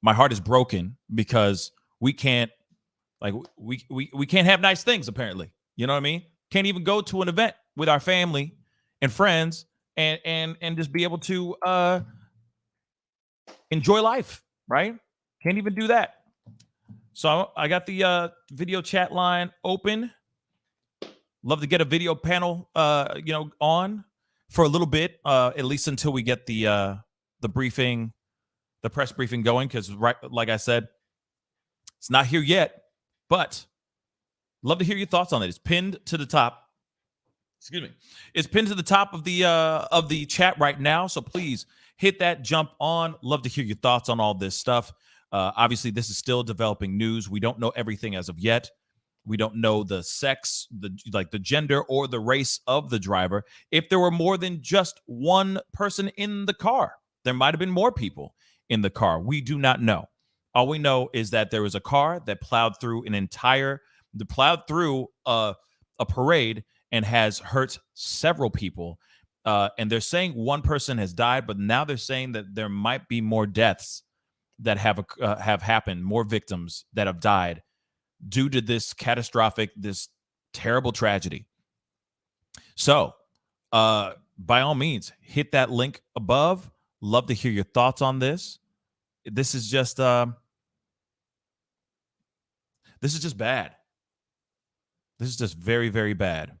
My heart is broken because we can't we can't have nice things, apparently. You know what I mean? Can't even go to an event with our family and friends and just be able to enjoy life, right? Can't even do that. So I got the video chat line open. Love to get a video panel, on for a little bit, at least until we get the briefing, the press briefing going. Because like I said, it's not here yet, but love to hear your thoughts on it. It's pinned to the top. Excuse me. It's pinned to the top of the chat right now. So please hit that, jump on. Love to hear your thoughts on all this stuff. Obviously, this is still developing news. We don't know everything as of yet. We don't know the sex, the gender or the race of the driver. If there were more than just one person in the car, there might have been more people in the car. We do not know. All we know is that there was a car that plowed through a parade and has hurt several people. And they're saying one person has died, but now they're saying that there might be more deaths that have happened, more victims that have died due to this terrible tragedy. So, by all means, hit that link above. Love to hear your thoughts on this. This is just bad. This is just very, very bad.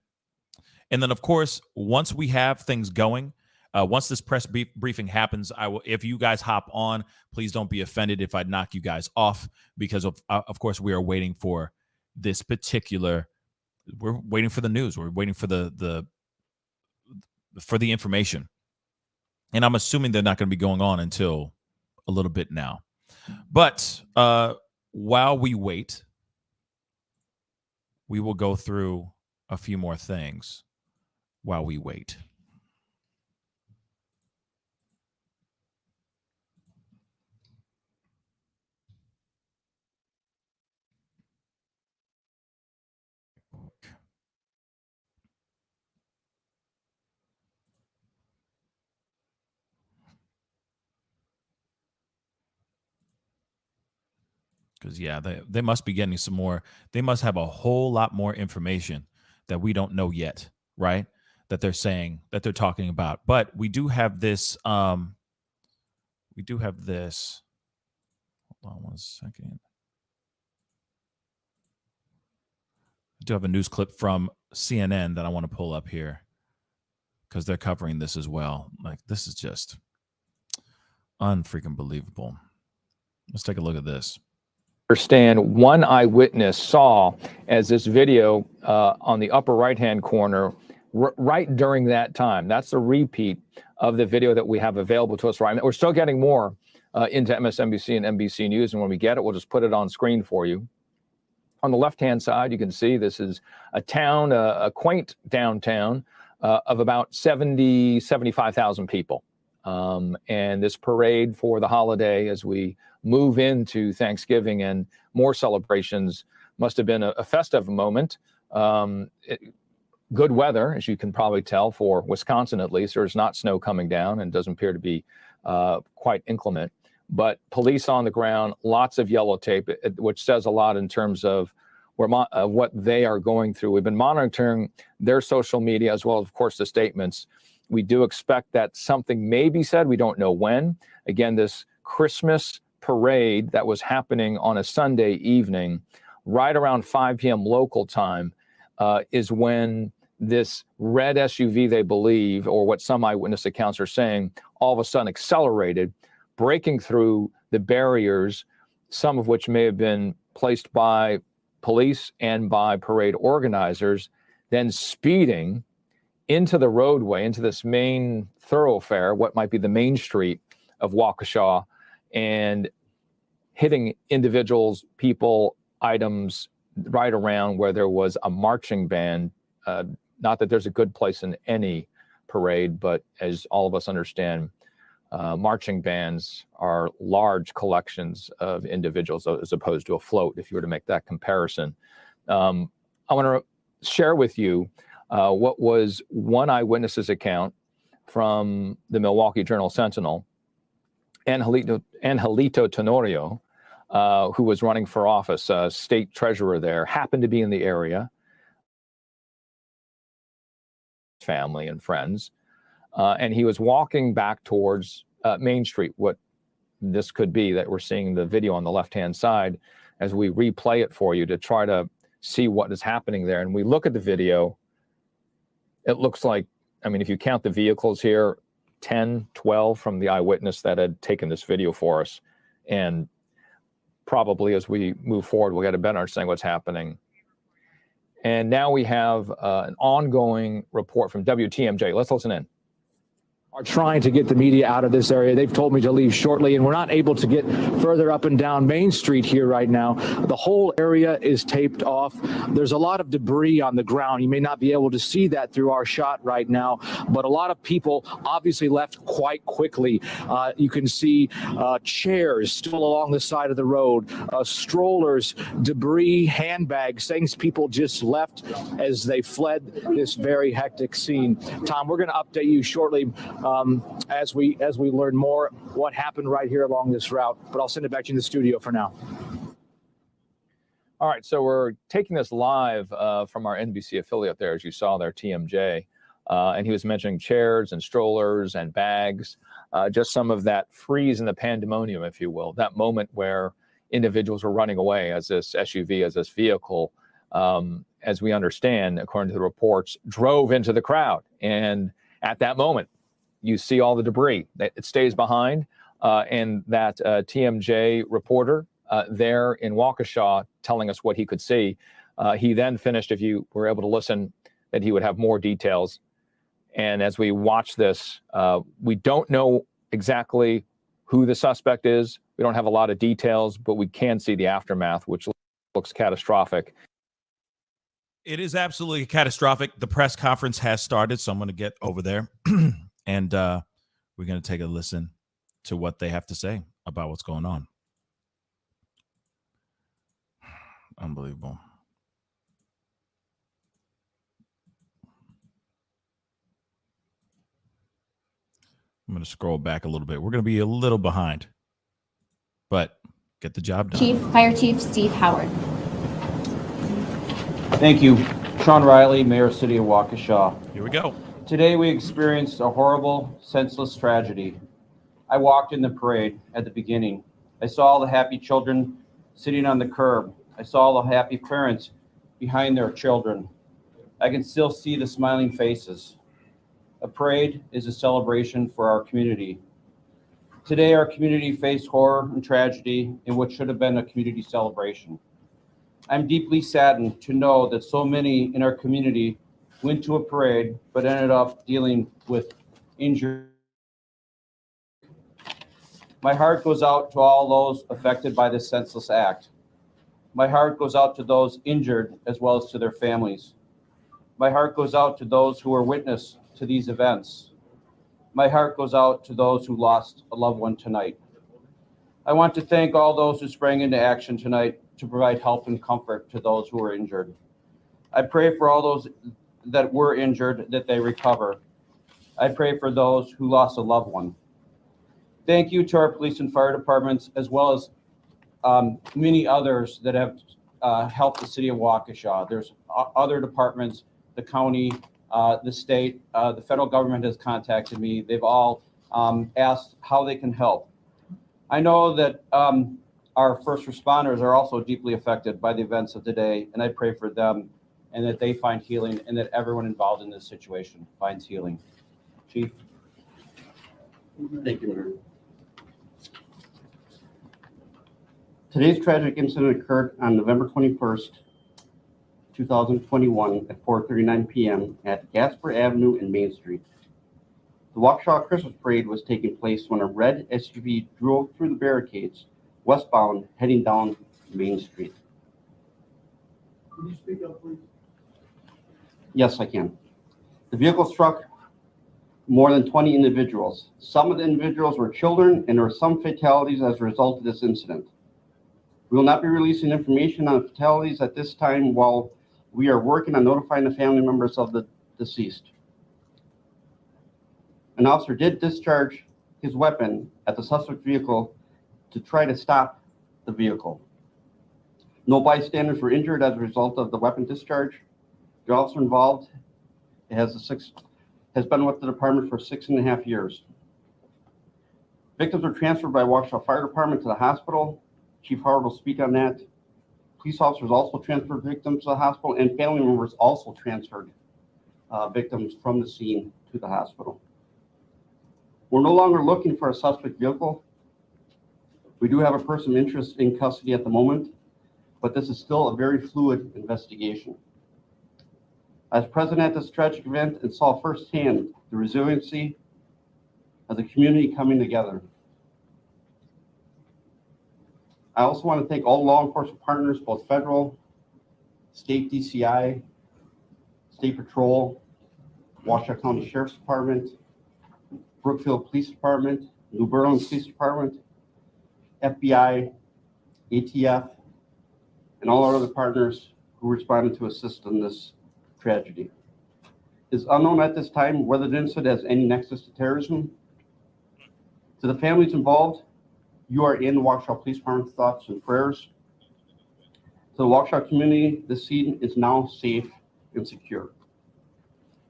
And then, of course, once we have things going, once this press briefing happens, if you guys hop on, please don't be offended if I knock you guys off, because of course we are waiting for this particular. We're waiting for the news. We're waiting for the information, and I'm assuming they're not going to be going on until a little bit now. But while we wait, we will go through a few more things while we wait. Because yeah, they must be getting some more. They must have a whole lot more information that we don't know yet, right? That they're saying, that they're talking about. But we do have this. We do have this. Hold on one second. I do have a news clip from CNN that I want to pull up here because they're covering this as well. Like, this is just unfreaking believable. Let's take a look at this. Understand, one eyewitness saw as this video on the upper right-hand corner right during that time. That's a repeat of the video that we have available to us right now. We're still getting more into MSNBC and NBC News, and when we get it, we'll just put it on screen for you. On the left-hand side, you can see this is a town, a quaint downtown of about 75,000 people. And this parade for the holiday as we move into Thanksgiving and more celebrations must have been a festive moment. Good weather, as you can probably tell, for Wisconsin at least. There's not snow coming down and doesn't appear to be quite inclement. But police on the ground, lots of yellow tape, which says a lot in terms of what they are going through. We've been monitoring their social media as well as, of course, the statements. We do expect that something may be said. We don't know when. Again, this Christmas parade that was happening on a Sunday evening, right around 5 p.m. local time, is when this red SUV, they believe, or what some eyewitness accounts are saying, all of a sudden accelerated, breaking through the barriers, some of which may have been placed by police and by parade organizers, then speeding into the roadway, into this main thoroughfare, what might be the main street of Waukesha, and hitting individuals, people, items right around where there was a marching band. Not that there's a good place in any parade, but as all of us understand, marching bands are large collections of individuals as opposed to a float, if you were to make that comparison. I want to share with you what was one eyewitness's account from the Milwaukee Journal-Sentinel, Angelito Tenorio, who was running for office, state treasurer there, happened to be in the area, family and friends, and he was walking back towards Main Street, what this could be that we're seeing the video on the left-hand side as we replay it for you to try to see what is happening there. And we look at the video, it looks like, I mean, if you count the vehicles here, 10, 12 from the eyewitness that had taken this video for us. And probably as we move forward, we'll get a better understanding what's happening. And now we have an ongoing report from WTMJ. Let's listen in. Are trying to get the media out of this area. They've told me to leave shortly, and we're not able to get further up and down Main Street here right now. The whole area is taped off. There's a lot of debris on the ground. You may not be able to see that through our shot right now, but a lot of people obviously left quite quickly. You can see chairs still along the side of the road, strollers, debris, handbags, things people just left as they fled this very hectic scene. Tom, we're going to update you shortly as we learn more what happened right here along this route, but I'll send it back to you in the studio for now. All right, so we're taking this live from our NBC affiliate there, as you saw there, TMJ, and he was mentioning chairs and strollers and bags, just some of that freeze in the pandemonium, if you will, that moment where individuals were running away as this SUV, as this vehicle, as we understand, according to the reports, drove into the crowd. And at that moment, you see all the debris that it stays behind, and that TMJ reporter there in Waukesha telling us what he could see. He then finished, if you were able to listen, that he would have more details. And as we watch this, we don't know exactly who the suspect is. We don't have a lot of details, but we can see the aftermath, which looks catastrophic. It is absolutely catastrophic. The press conference has started, so I'm going to get over there. And we're going to take a listen to what they have to say about what's going on. Unbelievable. I'm going to scroll back a little bit. We're going to be a little behind, but Get the job done. Fire Chief Steve Howard. Thank you. Sean Riley, Mayor, City of Waukesha. Here we go. Today we experienced a horrible, senseless tragedy. I walked in the parade at the beginning. I saw all the happy children sitting on the curb. I saw all the happy parents behind their children. I can still see the smiling faces. A parade is a celebration for our community. Today our community faced horror and tragedy in what should have been a community celebration. I'm deeply saddened to know that so many in our community went to a parade but ended up dealing with injury. My heart goes out to all those affected by this senseless act. My heart goes out to those injured as well as to their families. My heart goes out to those who were witness to these events. My heart goes out to those who lost a loved one tonight. I want to thank all those who sprang into action tonight to provide help and comfort to those who were injured. I pray for all those that were injured that they recover. I pray for those who lost a loved one. Thank you to our police and fire departments, as well as many others that have helped the city of Waukesha. There's other departments, the county, the state, the federal government has contacted me. They've all asked how they can help. I know that our first responders are also deeply affected by the events of today, and I pray for them and that they find healing and that everyone involved in this situation finds healing. Chief. Thank you, Mayor. Today's tragic incident occurred on November 21st, 2021 at 4:39 p.m. at Gasper Avenue and Main Street. The Waukesha Christmas Parade was taking place when a red SUV drove through the barricades westbound heading down Main Street. Can you speak up, please? Yes, I can. The vehicle struck more than 20 individuals. Some of the individuals were children, and there were some fatalities as a result of this incident. We will not be releasing information on fatalities at this time while we are working on notifying the family members of the deceased. An officer did discharge his weapon at the suspect vehicle to try to stop the vehicle. No bystanders were injured as a result of the weapon discharge. The officer involved has been with the department for 6.5 years. Victims were transferred by Waukesha Fire Department to the hospital. Chief Howard will speak on that. Police officers also transferred victims to the hospital, and family members also transferred victims from the scene to the hospital. We're no longer looking for a suspect vehicle. We do have a person of interest in custody at the moment, but this is still a very fluid investigation. I was present at this tragic event and saw firsthand the resiliency of the community coming together. I also want to thank all law enforcement partners, both federal, state DCI, State Patrol, Waukesha County Sheriff's Department, Brookfield Police Department, New Berlin Police Department, FBI, ATF, and all our other partners who responded to assist in this tragedy. It is unknown at this time whether the incident has any nexus to terrorism. To the families involved, you are in Waukesha Police Department's thoughts and prayers. To the Waukesha community, the scene is now safe and secure.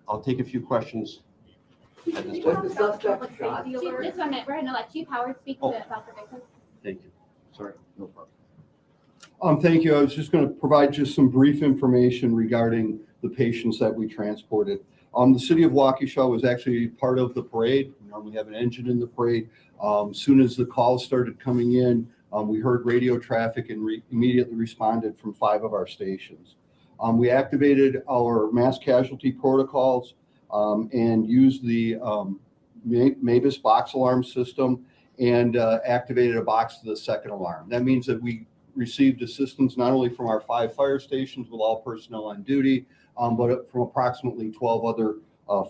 I'll take a few questions at this time. Chief, just 1 minute. We're going to let Chief Howard speak about the victim. Thank you. Sorry, no problem. Thank you. I was just going to provide just some brief information regarding the patients that we transported. The city of Waukesha was actually part of the parade. We normally have an engine in the parade. As soon as the calls started coming in, we heard radio traffic and immediately responded from 5 of our stations. We activated our mass casualty protocols and used the MABUS box alarm system and activated a box to the second alarm. That means that we received assistance not only from our 5 fire stations with all personnel on duty, but from approximately 12 other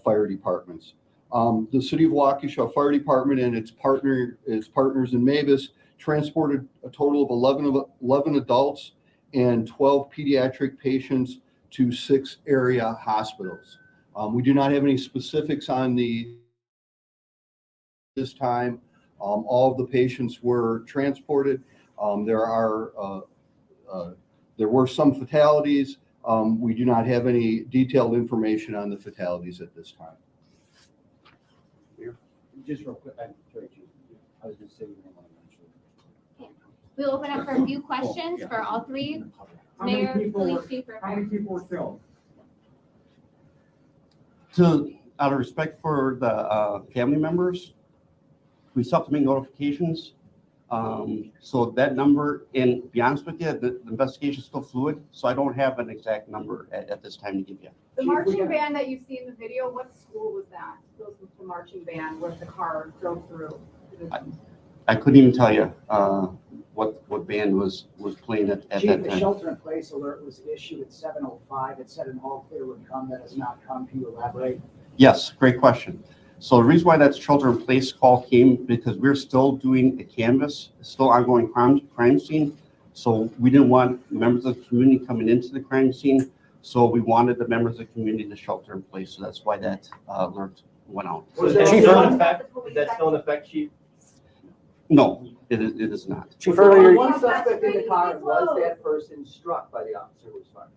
fire departments. The City of Waukesha Fire Department and its partners in MABUS transported a total of 11 adults and 12 pediatric patients to 6 area hospitals. We do not have any specifics on this time. All of the patients were transported. There were some fatalities. We do not have any detailed information on the fatalities at this time. Just real quick, I'm sorry, Chief. I was going to say we don't want to mention. We'll open up for a few questions for all three. Mayor, police chief, or How many people were killed? Out of respect for the family members, we still have to make notifications. So that number, and to be honest with you, the investigation is still fluid, so I don't have an exact number at this time to give you. The marching band that you see in the video, what school was that? The marching band where the car drove through? I couldn't even tell you what band was playing at Chief, that the time. shelter-in-place alert was issued at 7:05. It said an all clear would come. That has not come. Can you elaborate? Yes, great question. So the reason why that shelter-in-place call came, because we're still doing a canvas, still ongoing crime scene. So we didn't want members of the community coming into the crime scene. So we wanted the members of the community to shelter in place. So that's why that alert went out. Was that still in effect? Is that still in effect, Chief? No, it is not. Chief, earlier. One suspect in the car, was that person struck by the officer who was fired?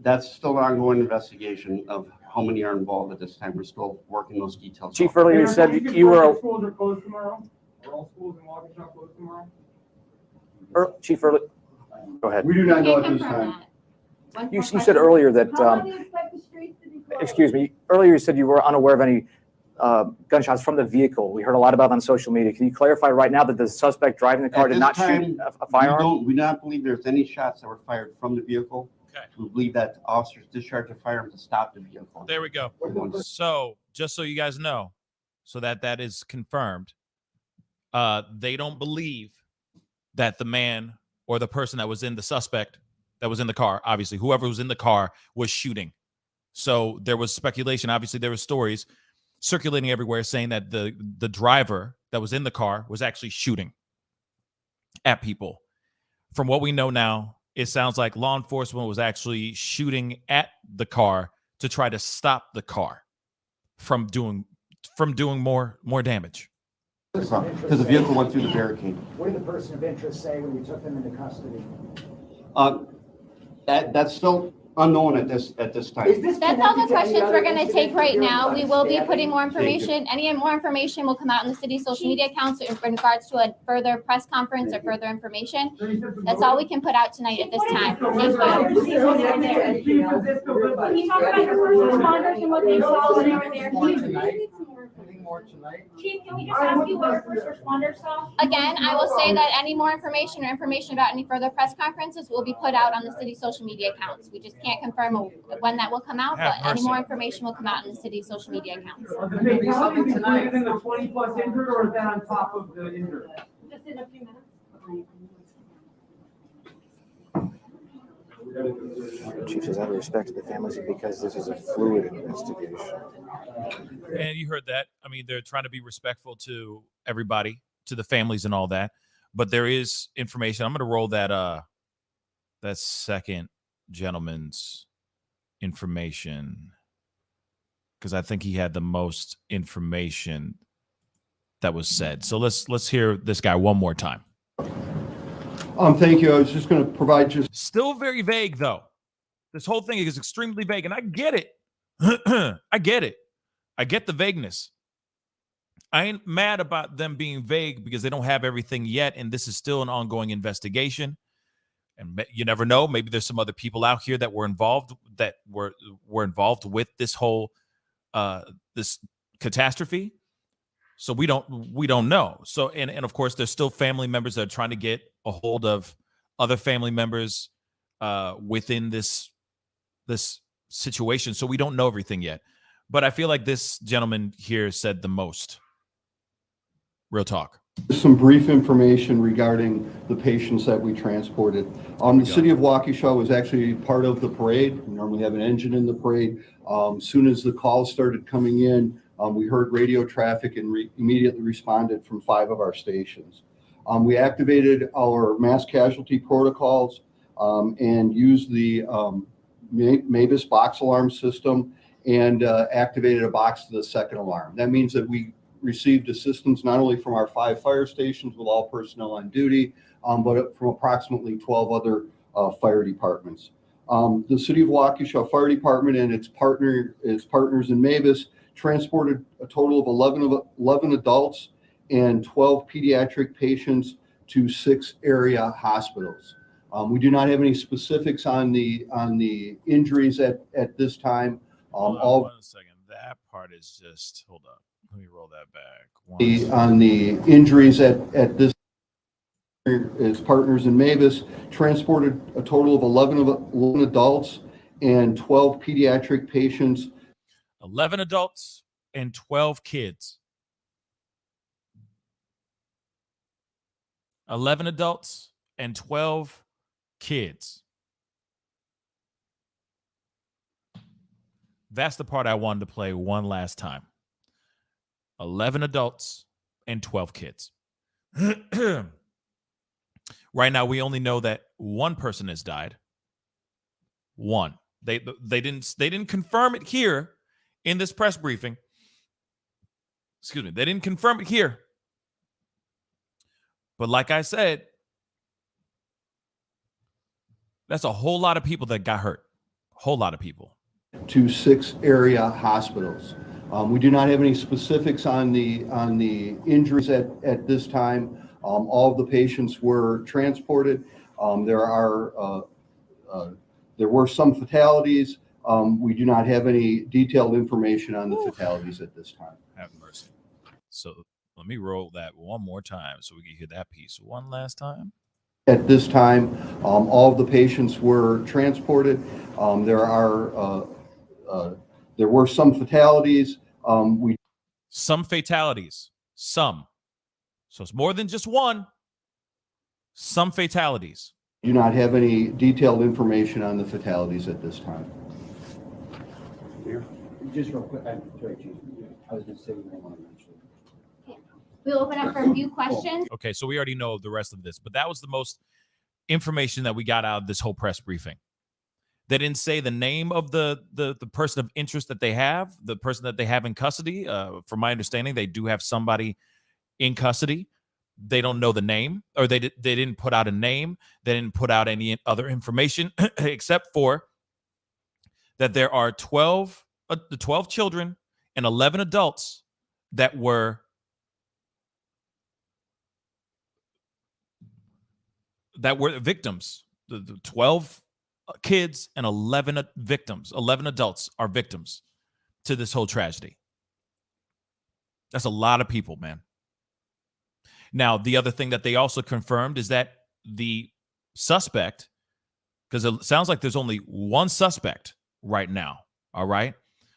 That's still an ongoing investigation of how many are involved at this time. We're still working those details. Chief, out. earlier you said you were. Schools are closed tomorrow? Are all schools in Waukesha closed tomorrow? Chief, earlier. Go ahead. We do not know at Can't this confirm time. that. You said earlier that. How do you expect the streets to be closed? Excuse me. Earlier you said you were unaware of any gunshots from the vehicle. We heard a lot about it on social media. Can you clarify right now that the suspect driving the car At did this not time, shoot a firearm? We do not believe there's any shots that were fired from the vehicle. Okay. We believe that officers discharged a firearm to stop the vehicle. There we go. So just so you guys know, so that is confirmed, they don't believe that the man or the person that was in the suspect that was in the car, obviously whoever was in the car, was shooting. So there was speculation. Obviously there were stories circulating everywhere saying that the driver that was in the car was actually shooting at people. From what we know now, it sounds like law enforcement was actually shooting at the car to try to stop the car from doing more damage. Because the vehicle went through the barricade. What did the person of interest say when you took them into custody? That's still unknown at this time. That's all the questions we're going to take right now. We will be putting more information. Any more information will come out on the city social media accounts in regards to a further press conference or further information. That's all we can put out tonight at this time. Thank you. Can you talk about your first responders and what they saw when they were there? Chief, can we just ask you what your first responders saw? Again, I will say that any more information or information about any further press conferences will be put out on the city social media accounts. We just can't confirm when that will come out, but any more information will come out on the city social media accounts. Are the fatalities included in the 20+ injured, or is that on top of the injured? Just in a few minutes. Chief says out of respect to the families and because this is a fluid investigation. And you heard that. I mean, they're trying to be respectful to everybody, to the families and all that. But there is information. I'm going to roll that second gentleman's information because I think he had the most information that was said. So let's hear this guy one more time. Thank you. I was just going to provide just still very vague though. This whole thing is extremely vague, and I get it. I get it. I get the vagueness. I ain't mad about them being vague because they don't have everything yet, and this is still an ongoing investigation. And you never know. Maybe there's some other people out here that were involved with this whole this catastrophe. So we don't know. So and of course there's still family members that are trying to get a hold of other family members within this situation. So we don't know everything yet. But I feel like this gentleman here said the most. Real talk. some brief information regarding the patients that we transported. The city of Waukesha was actually part of the parade. We normally have an engine in the parade. Soon as the calls started coming in, we heard radio traffic and immediately responded from 5 of our stations. We activated our mass casualty protocols and used the MABUS box alarm system and activated a box to the second alarm. That means that we received assistance not only from our 5 fire stations with all personnel on duty, but from approximately 12 other fire departments. The City of Waukesha Fire Department and its partners in Mavis transported a total of 11 adults and 12 pediatric patients to 6 area hospitals. We do not have any specifics on the injuries at this time. Hold on 1 second. That part is just, hold up. Let me roll that back. On the injuries at this, its partners in Mavis transported a total of 11 adults and 12 pediatric patients. 11 adults and 12 kids. 11 adults and 12 kids. That's the part I wanted to play one last time. 11 adults and 12 kids. Right now, we only know that one person has died. One. They didn't confirm it here in this press briefing. Excuse me. They didn't confirm it here. But like I said, that's a whole lot of people that got hurt. A whole lot of people. To 6 area hospitals. We do not have any specifics on the injuries at this time. All of the patients were transported. There were some fatalities. We do not have any detailed information on the fatalities at this time. Have mercy. So let me roll that one more time so we can hear that piece one last time. At this time, all of the patients were transported. There were some fatalities. Some fatalities. Some. So it's more than just one. Some fatalities. Do not have any detailed information on the fatalities at this time. Just real quick, I'm sorry, Chief. I was going to say we don't want to mention. We'll open up for a few questions. Okay, so we already know the rest of this, but that was the most information that we got out of this whole press briefing. They didn't say the name of the person of interest that they have, the person that they have in custody. From my understanding, they do have somebody in custody. They don't know the name, or they didn't put out a name. They didn't put out any other information except for that there are 12 children and 11 adults that were victims. The 12 kids and 11 victims, 11 adults are victims to this whole tragedy. That's a lot of people, man. Now, the other thing that they also confirmed is that the suspect, because it sounds like there's only one suspect right now, all right?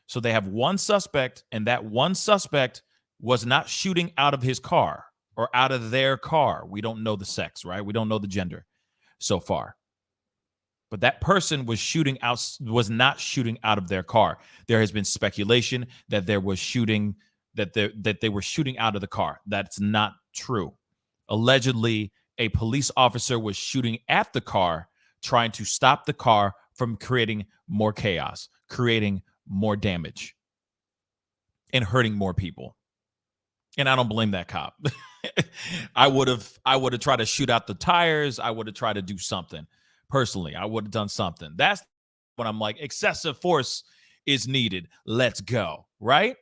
So they have one suspect, and that one suspect was not shooting out of his car or out of their car. We don't know the sex, right? We don't know the gender so far. But that person was not shooting out of their car. There has been speculation that there was shooting, that they were shooting out of the car. That's not true. Allegedly, a police officer was shooting at the car, trying to stop the car from creating more chaos, creating more damage, and hurting more people. And I don't blame that cop. I would have tried to shoot out the tires. I would have tried to do something. Personally, I would have done something. That's when I'm like, excessive force is needed. Let's go, right?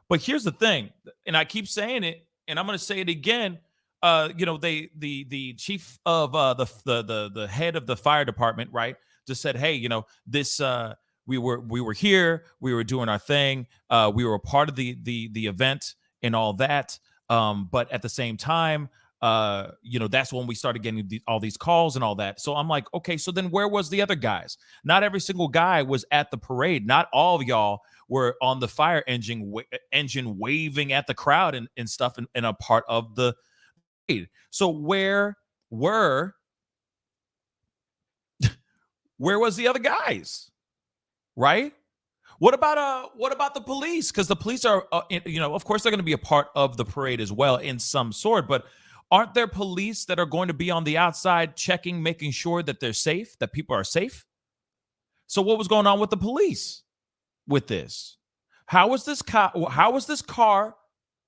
But here's the thing, and I keep saying it, and I'm going to say it again. The chief of the head of the fire department, right, just said, hey, this we were here, we were doing our thing, we were a part of the event and all that, but at the same time, that's when we started getting all these calls and all that. So I'm like, okay, so then where was the other guys? Not every single guy was at the parade. Not all of y'all were on the fire engine waving at the crowd and stuff and a part of the parade. So where was the other guys? Right? What about the police? Because the police are, of course, they're going to be a part of the parade as well in some sort, but aren't there police that are going to be on the outside checking, making sure that they're safe, that people are safe? So what was going on with the police with this? How was this car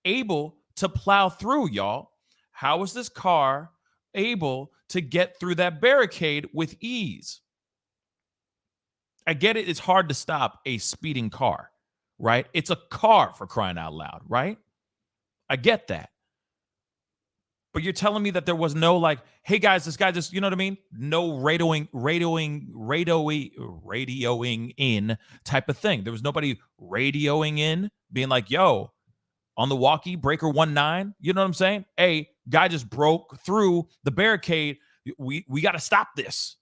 able to plow through, y'all? How was this car able to get through that barricade with ease. I get it. It's hard to stop a speeding car, right? It's a car, for crying out loud, right? I get that. But you're telling me that there was no like, hey guys, this guy just, you know what I mean? No radioing in type of thing. There was nobody radioing in, being like, yo, on the walkie, breaker 19, you know what I'm saying? Hey, guy just broke through the barricade. We got to stop this.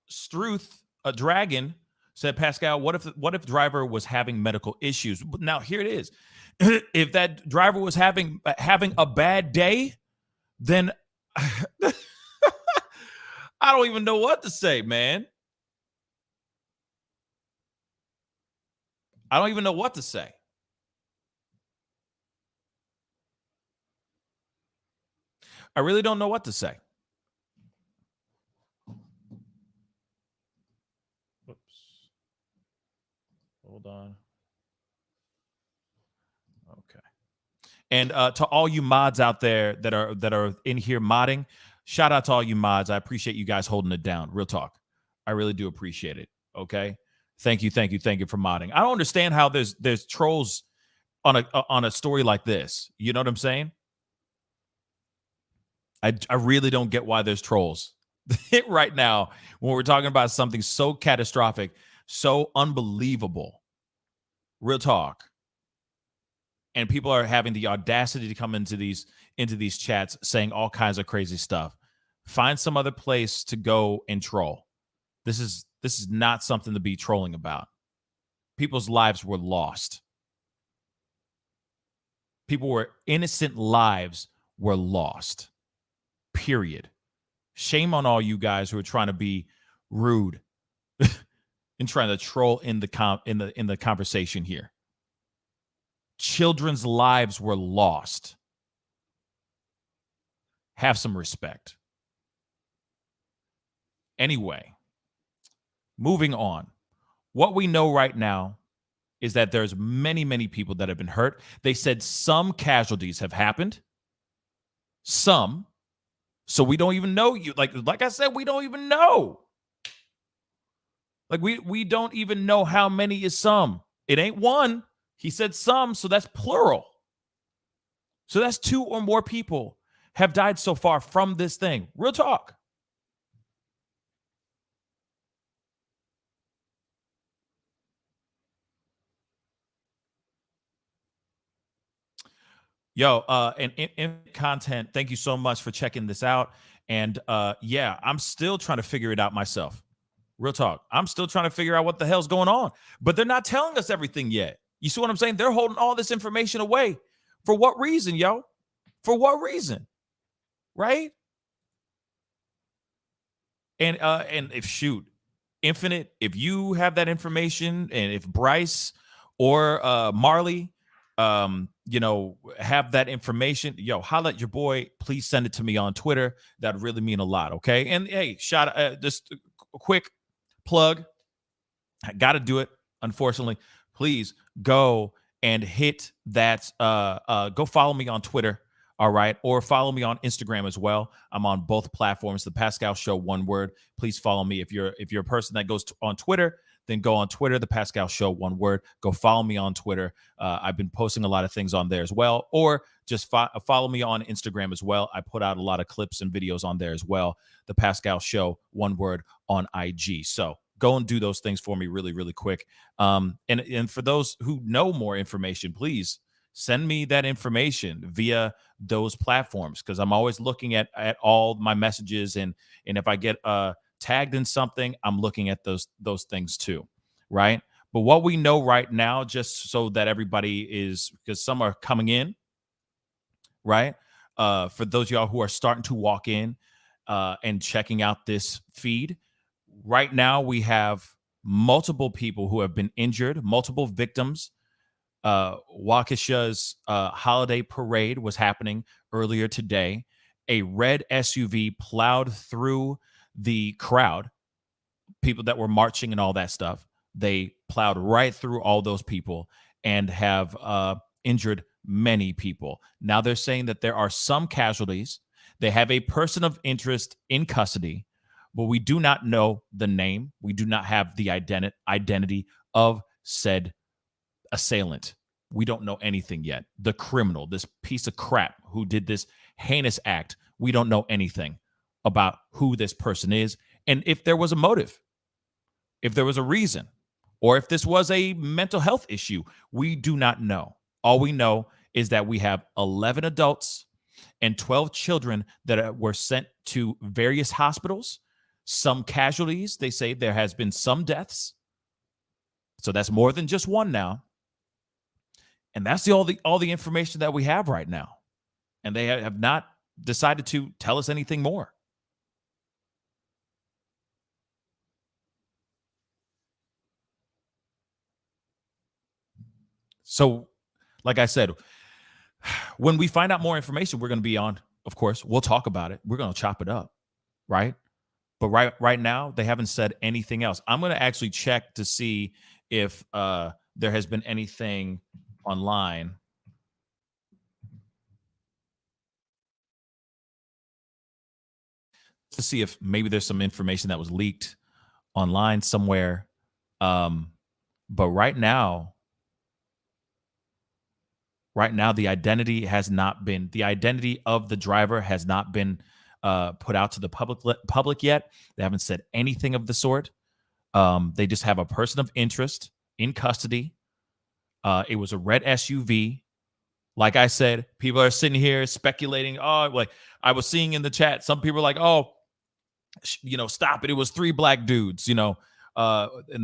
Struth, a dragon, said, Pascal, what if driver was having medical issues? Now here it is. If that driver was having a bad day, then I don't even know what to say, man. I don't even know what to say. I really don't know what to say. Whoops. Hold on. Okay. And to all you mods out there that are in here modding, shout out to all you mods. I appreciate you guys holding it down. Real talk. I really do appreciate it. Okay. Thank you for modding. I don't understand how there's trolls on a story like this. You know what I'm saying? I really don't get why there's trolls right now when we're talking about something so catastrophic, so unbelievable. Real talk. And people are having the audacity to come into these chats saying all kinds of crazy stuff. Find some other place to go and troll. This is not something to be trolling about. People's lives were lost. Innocent lives were lost. Period. Shame on all you guys who are trying to be rude and trying to troll in the conversation here. Children's lives were lost. Have some respect. Anyway, moving on. What we know right now is that there's many, many people that have been hurt. They said some casualties have happened. Some. So we don't even know like I said, we don't even know. Like we don't even know how many is some. It ain't one. He said some, so that's plural. So that's 2 or more people have died so far from this thing. Real talk. Yo, and in content, thank you so much for checking this out. And yeah, I'm still trying to figure it out myself. Real talk. I'm still trying to figure out what the hell's going on. But they're not telling us everything yet. You see what I'm saying? They're holding all this information away. For what reason, yo? For what reason? Right? And if Infinite, if you have that information, and if Bryce or Marley have that information, yo, holla at your boy. Please send it to me on Twitter. That'd really mean a lot. Okay. And hey, just a quick plug. I got to do it. Unfortunately, please go and hit that. Go follow me on Twitter. All right. Or follow me on Instagram as well. I'm on both platforms. The Pascal Show, one word. Please follow me. If you're a person that goes on Twitter, then go on Twitter, The Pascal Show, one word. Go follow me on Twitter. I've been posting a lot of things on there as well. Or just follow me on Instagram as well. I put out a lot of clips and videos on there as well. The Pascal Show, one word, on IG. So go and do those things for me really, really quick. And for those who know more information, please send me that information via those platforms, because I'm always looking at all my messages. And if I get tagged in something, I'm looking at those things too, right? But what we know right now, just so that everybody is, because some are coming in, right? For those of y'all who are starting to walk in and checking out this feed, right now we have multiple people who have been injured, multiple victims. Waukesha's holiday parade was happening earlier today. A red SUV plowed through the crowd, people that were marching and all that stuff. They plowed right through all those people and have injured many people. Now they're saying that there are some casualties. They have a person of interest in custody, but we do not know the name. We do not have the identity of said assailant. We don't know anything yet. The criminal, this piece of crap who did this heinous act, we don't know anything about who this person is and if there was a motive, if there was a reason, or if this was a mental health issue. We do not know. All we know is that we have 11 adults and 12 children that were sent to various hospitals, some casualties. They say there has been some deaths. So that's more than just one now. And that's all the information that we have right now. And they have not decided to tell us anything more. So, like I said, when we find out more information, we're going to be on, of course, we'll talk about it. We're going to chop it up, right? But right now, they haven't said anything else. I'm going to actually check to see if there has been anything online. To see if maybe there's some information that was leaked online somewhere. But right now, the identity of the driver has not been put out to the public yet. They haven't said anything of the sort. They just have a person of interest in custody. It was a red SUV. Like I said, people are sitting here speculating. Oh, like I was seeing in the chat, some people are like, oh, stop it. It was 3 black dudes, and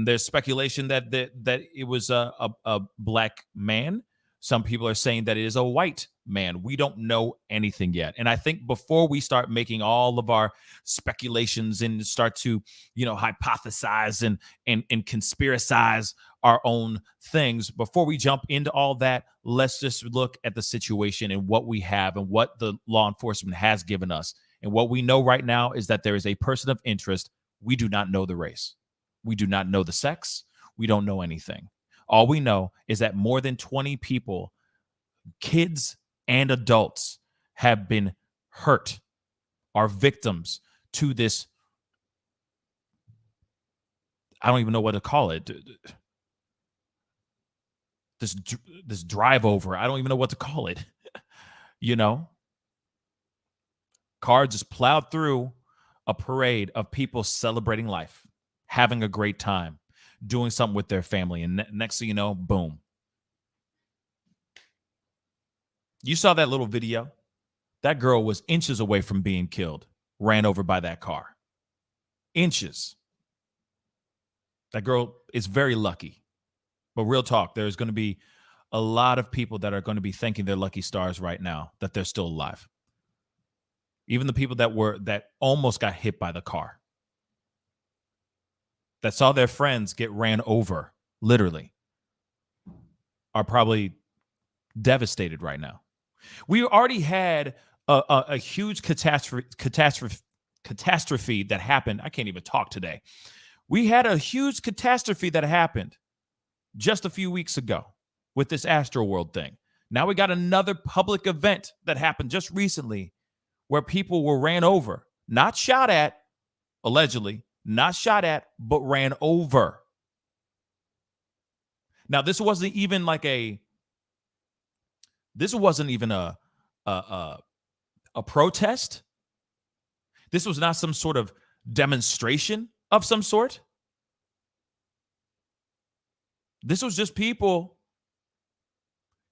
there's speculation that it was a black man. Some people are saying that it is a white man. We don't know anything yet. And I think before we start making all of our speculations and start to, hypothesize and conspiracize our own things, before we jump into all that, let's just look at the situation and what we have and what the law enforcement has given us. And what we know right now is that there is a person of interest. We do not know the race. We do not know the sex. We don't know anything. All we know is that more than 20 people, kids and adults, have been hurt, are victims to this. I don't even know what to call it. This drive over. I don't even know what to call it. Car just plowed through a parade of people celebrating life, having a great time, doing something with their family. And next thing you know, boom. You saw that little video? That girl was inches away from being killed, ran over by that car. Inches. That girl is very lucky. But real talk, there's going to be a lot of people that are going to be thanking their lucky stars right now that they're still alive. Even the people that almost got hit by the car, that saw their friends get ran over, literally, are probably devastated right now. We already had a huge catastrophe that happened. I can't even talk today. We had a huge catastrophe that happened just a few weeks ago with this Astroworld thing. Now we got another public event that happened just recently where people were ran over, not shot at, allegedly, not shot at, but ran over. Now, this wasn't even a protest. This was not some sort of demonstration of some sort. This was just people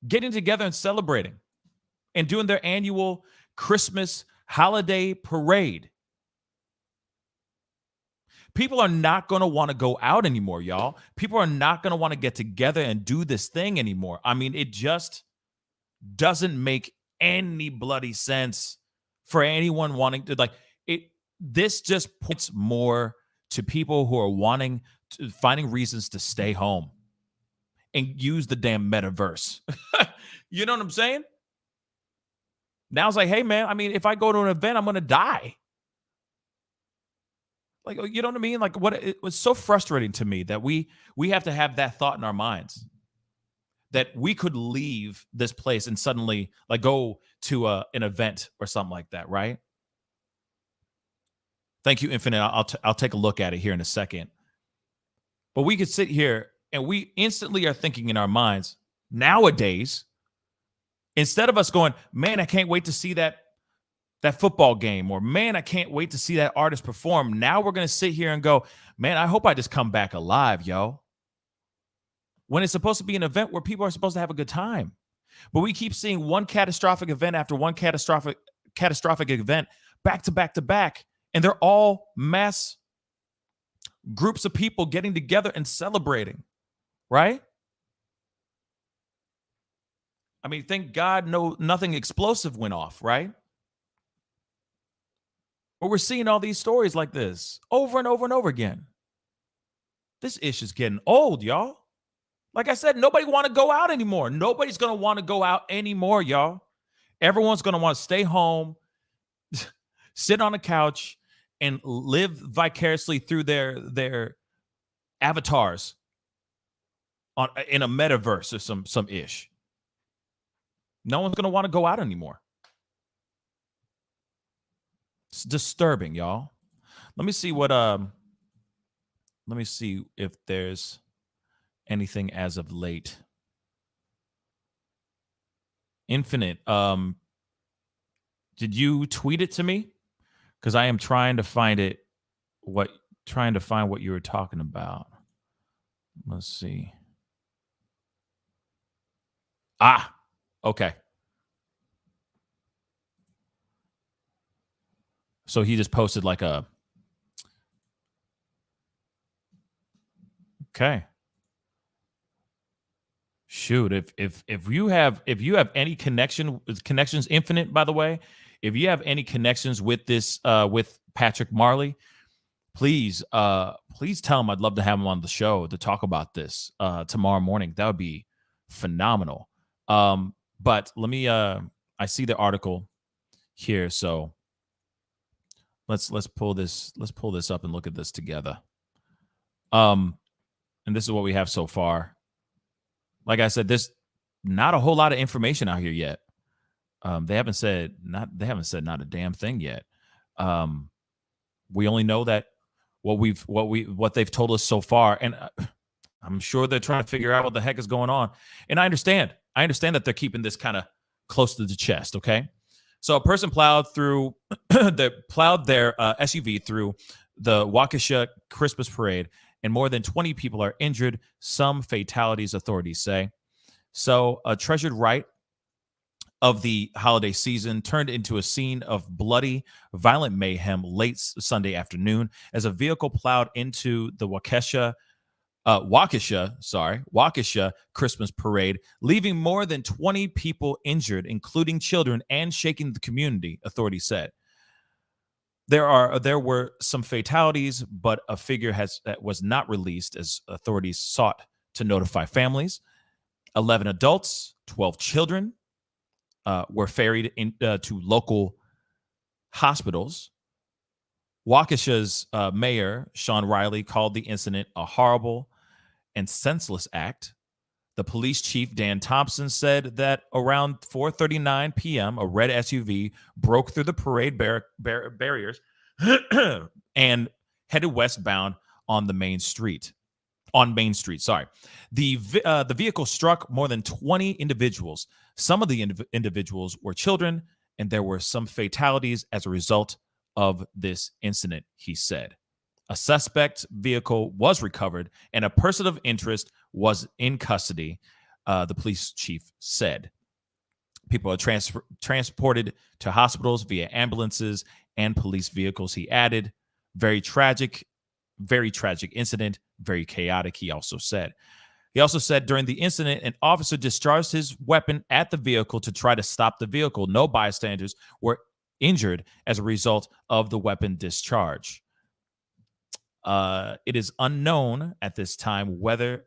getting together and celebrating and doing their annual Christmas holiday parade. People are not going to want to go out anymore, y'all. People are not going to want to get together and do this thing anymore. I mean, it just doesn't make any bloody sense for anyone wanting to, like, it. This just points more to people who are finding reasons to stay home and use the damn metaverse. You know what I'm saying? Now it's like, hey, man, I mean, if I go to an event, I'm going to die. Like, you know what I mean? Like, it was so frustrating to me that we have to have that thought in our minds. that we could leave this place and suddenly like go to an event or something like that, right? Thank you, Infinite. I'll take a look at it here in a second. But we could sit here and we instantly are thinking in our minds nowadays, instead of us going, man, I can't wait to see that football game, or man, I can't wait to see that artist perform. Now we're going to sit here and go, man, I hope I just come back alive, yo. When it's supposed to be an event where people are supposed to have a good time. But we keep seeing one catastrophic event after one catastrophic event back to back to back. And they're all mass groups of people getting together and celebrating, right? I mean, thank God nothing explosive went off, right? But we're seeing all these stories like this over and over and over again. This issue's getting old, y'all. Like I said, nobody want to go out anymore. Nobody's going to want to go out anymore, y'all. Everyone's going to want to stay home, sit on a couch, and live vicariously through their avatars in a metaverse or some ish. No one's going to want to go out anymore. It's disturbing, y'all. Let me see if there's anything as of late. Infinite, did you tweet it to me? Because I am trying to find what you were talking about. Let's see. Okay. So he just posted like a. Okay. Shoot, if you have any connections, Infinite, by the way, if you have any connections with this with Patrick Marley, please tell him I'd love to have him on the show to talk about this tomorrow morning. That would be phenomenal. But let me I see the article here, so let's pull this up and look at this together. And this is what we have so far. Like I said, there's not a whole lot of information out here yet. They haven't said not a damn thing yet. We only know that what they've told us so far, and I'm sure they're trying to figure out what the heck is going on. And I understand that they're keeping this kind of close to the chest. Okay, so a person plowed their SUV through the Waukesha Christmas parade, and more than 20 people are injured, some fatalities, authorities say. So a treasured right of the holiday season turned into a scene of bloody, violent mayhem late Sunday afternoon as a vehicle plowed into the Waukesha Christmas parade, leaving more than 20 people injured, including children, and shaking the community, authorities said. There were some fatalities, but a figure that was not released as authorities sought to notify families. 11 adults, 12 children were ferried to local hospitals. Waukesha's mayor, Sean Riley, called the incident a horrible and senseless act. The police chief, Dan Thompson, said that around 4:39 p.m., a red SUV broke through the parade barriers and headed westbound on Main Street. The vehicle struck more than 20 individuals. Some of the individuals were children, and there were some fatalities as a result of this incident, he said. A suspect vehicle was recovered, and a person of interest was in custody, the police chief said. People are transported to hospitals via ambulances and police vehicles, he added. Very tragic incident, very chaotic, he also said. He also said during the incident, an officer discharged his weapon at the vehicle to try to stop the vehicle. No bystanders were injured as a result of the weapon discharge. It is unknown at this time whether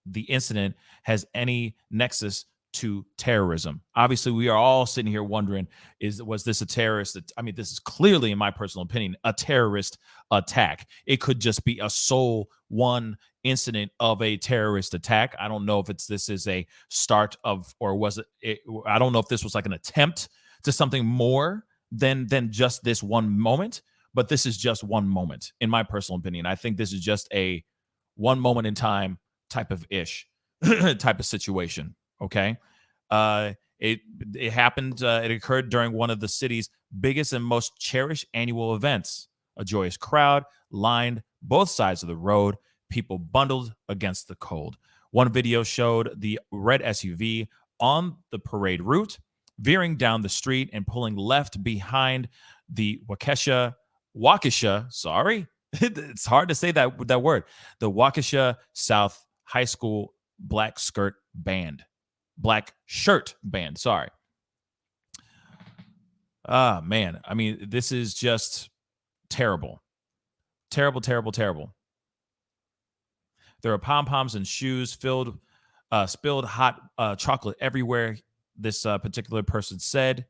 the incident has any nexus to terrorism. Obviously, we are all sitting here wondering, was this a terrorist? I mean, this is clearly, in my personal opinion, a terrorist attack. It could just be a sole one incident of a terrorist attack. I don't know if this is a start of, or was it, I don't know if this was like an attempt to something more than just this one moment, but this is just one moment, in my personal opinion. I think this is just a one moment in time type of type of situation. Okay. It happened. It occurred during one of the city's biggest and most cherished annual events. A joyous crowd lined both sides of the road, people bundled against the cold. One video showed the red SUV on the parade route, veering down the street and pulling left behind the Waukesha, sorry, it's hard to say that word, the Waukesha South High School Black Shirt Band, sorry. Ah, man. I mean, this is just terrible. Terrible, terrible, terrible. There are pom-poms and shoes spilled hot chocolate everywhere, this particular person said.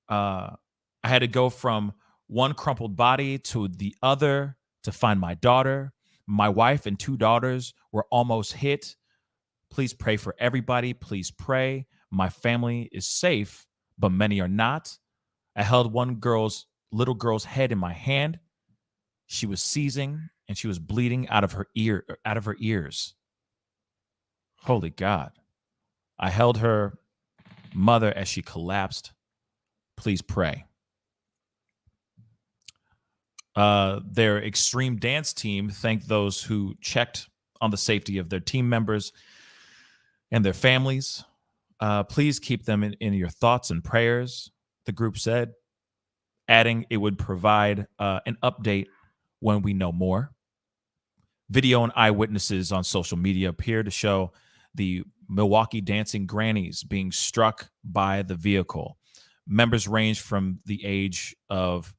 I had to go from one crumpled body to the other to find my daughter. My wife and 2 daughters were almost hit. Please pray for everybody. Please pray. My family is safe, but many are not. I held one little girl's head in my hand. She was seizing and she was bleeding out of her ears. Holy God. I held her mother as she collapsed. Please pray. Their extreme dance team thanked those who checked on the safety of their team members and their families. Please keep them in your thoughts and prayers, the group said, adding it would provide an update when we know more. Video and eyewitnesses on social media appear to show the Milwaukee dancing grannies being struck by the vehicle. Members range from the age of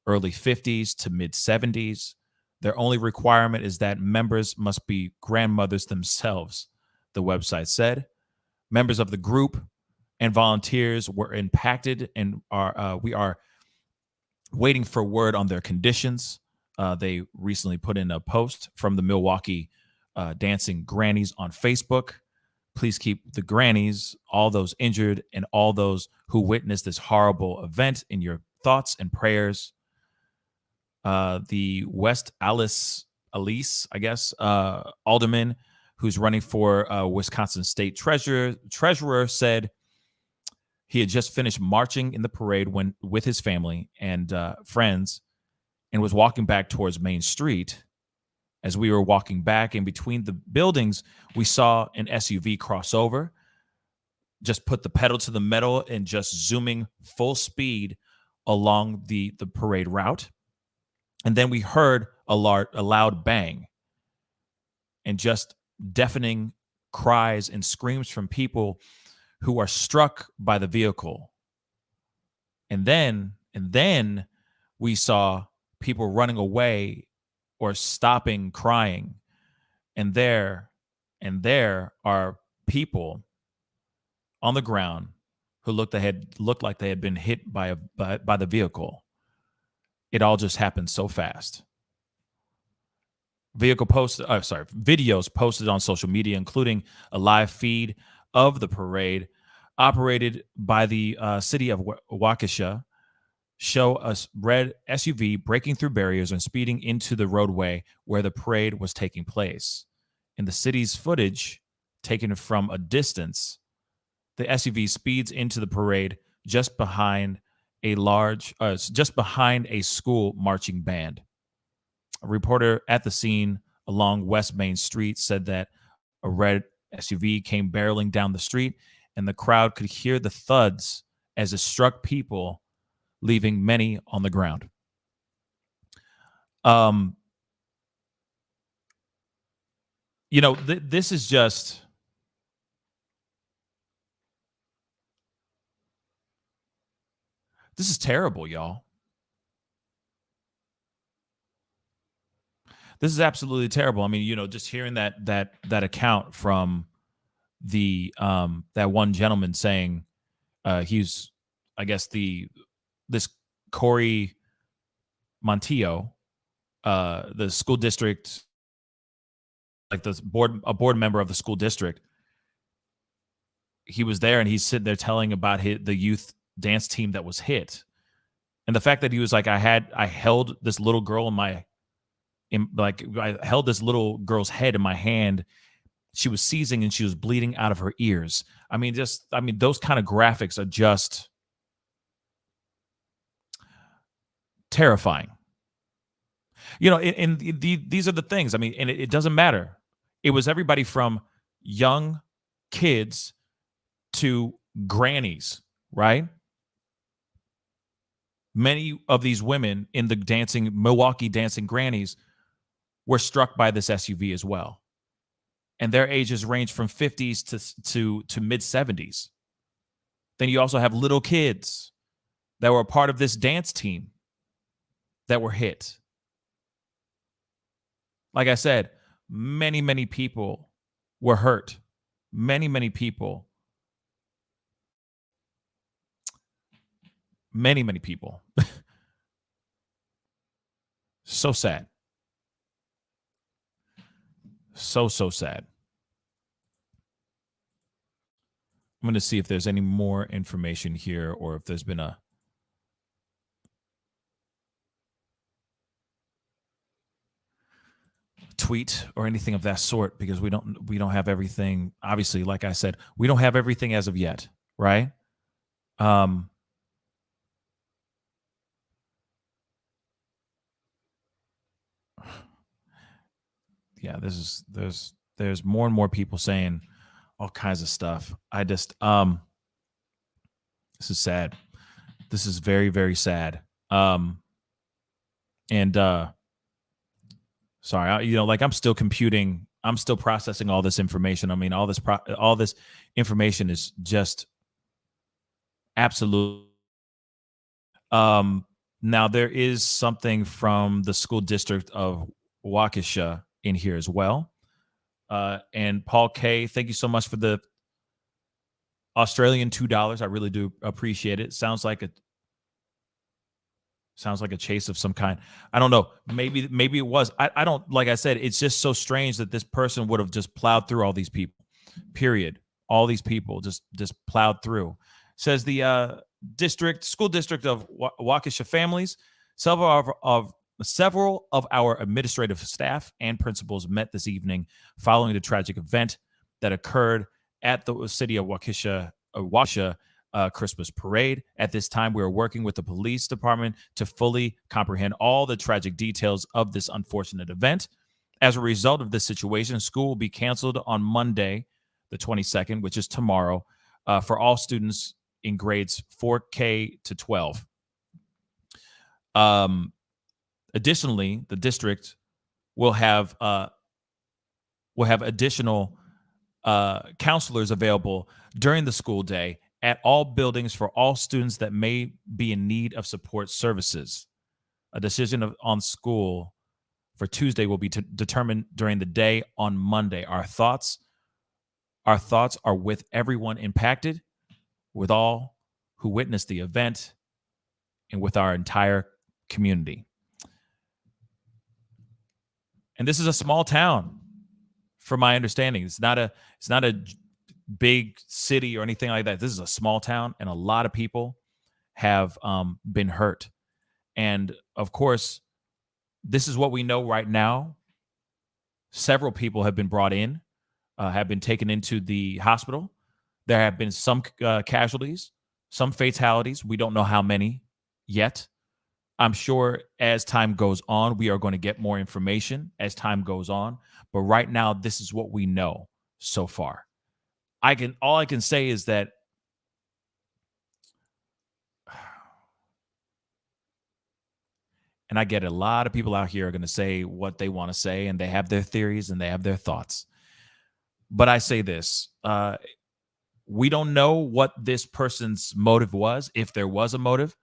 early 50s to mid 70s. Their only requirement is that members must be grandmothers themselves, the website said. Members of the group and volunteers were impacted, and we are waiting for word on their conditions. They recently put in a post from the Milwaukee dancing grannies on Facebook. Please keep the grannies, all those injured, and all those who witnessed this horrible event in your thoughts and prayers. The West Alice, I guess, alderman who's running for Wisconsin State Treasurer said he had just finished marching in the parade with his family and friends and was walking back towards Main Street. As we were walking back in between the buildings, we saw an SUV cross over, just put the pedal to the metal and just zooming full speed along the parade route. And then we heard a loud bang and just deafening cries and screams from people who are struck by the vehicle. And then we saw people running away or stopping crying. And there are people on the ground who looked like they had been hit by the vehicle. It all just happened so fast. Videos posted on social media, including a live feed of the parade operated by the city of Waukesha, show a red SUV breaking through barriers and speeding into the roadway where the parade was taking place. In the city's footage taken from a distance, the SUV speeds into the parade just behind a school marching band. A reporter at the scene along West Main Street said that a red SUV came barreling down the street and the crowd could hear the thuds as it struck people, leaving many on the ground. This is just... This is terrible, y'all. This is absolutely terrible. I mean, just hearing that account from that one gentleman saying he's, I guess, this Corey Montillo, the school district, like a board member of the school district. He was there and he's sitting there telling about the youth dance team that was hit. And the fact that he was like, I held this little girl I held this little girl's head in my hand. She was seizing and she was bleeding out of her ears. I mean, those kind of graphics are just terrifying. You know, and these are the things. I mean, and it doesn't matter. It was everybody from young kids to grannies, right? Many of these women in the Milwaukee dancing grannies were struck by this SUV as well. And their ages range from 50s to mid 70s. Then you also have little kids that were a part of this dance team that were hit. Like I said, many, many people were hurt. Many, many people. Many, many people. So sad. So sad. I'm going to see if there's any more information here or if there's been a tweet or anything of that sort, because we don't have everything. Obviously, like I said, we don't have everything as of yet, right? Yeah, there's more and more people saying all kinds of stuff. I just this is sad. This is very, very sad. Sorry, like I'm still computing. I'm still processing all this information. I mean, all this information is just absolute. Now there is something from the school district of Waukesha in here as well. And Paul K, thank you so much for the Australian $2. I really do appreciate it. Sounds like a chase of some kind. I don't know. Maybe it was. I don't, like I said, it's just so strange that this person would have just plowed through all these people. Period. All these people just plowed through. Says the school district of Waukesha families. Several of our administrative staff and principals met this evening following the tragic event that occurred at the city of Waukesha Christmas parade. At this time, we are working with the police department to fully comprehend all the tragic details of this unfortunate event. As a result of this situation, school will be canceled on Monday, the 22nd, which is tomorrow, for all students in grades 4K to 12. Additionally, the district will have additional counselors available during the school day at all buildings for all students that may be in need of support services. A decision on school for Tuesday will be determined during the day on Monday. Our thoughts are with everyone impacted, with all who witnessed the event, and with our entire community. And this is a small town, from my understanding. It's not a big city or anything like that. This is a small town, and a lot of people have been hurt. And of course, this is what we know right now. Several people have been brought in, have been taken into the hospital. There have been some casualties, some fatalities. We don't know how many yet. I'm sure as time goes on, we are going to get more information as time goes on. But right now, this is what we know so far. All I can say is that and I get a lot of people out here are going to say what they want to say, and they have their theories and they have their thoughts. But I say this, we don't know what this person's motive was, if there was a motive.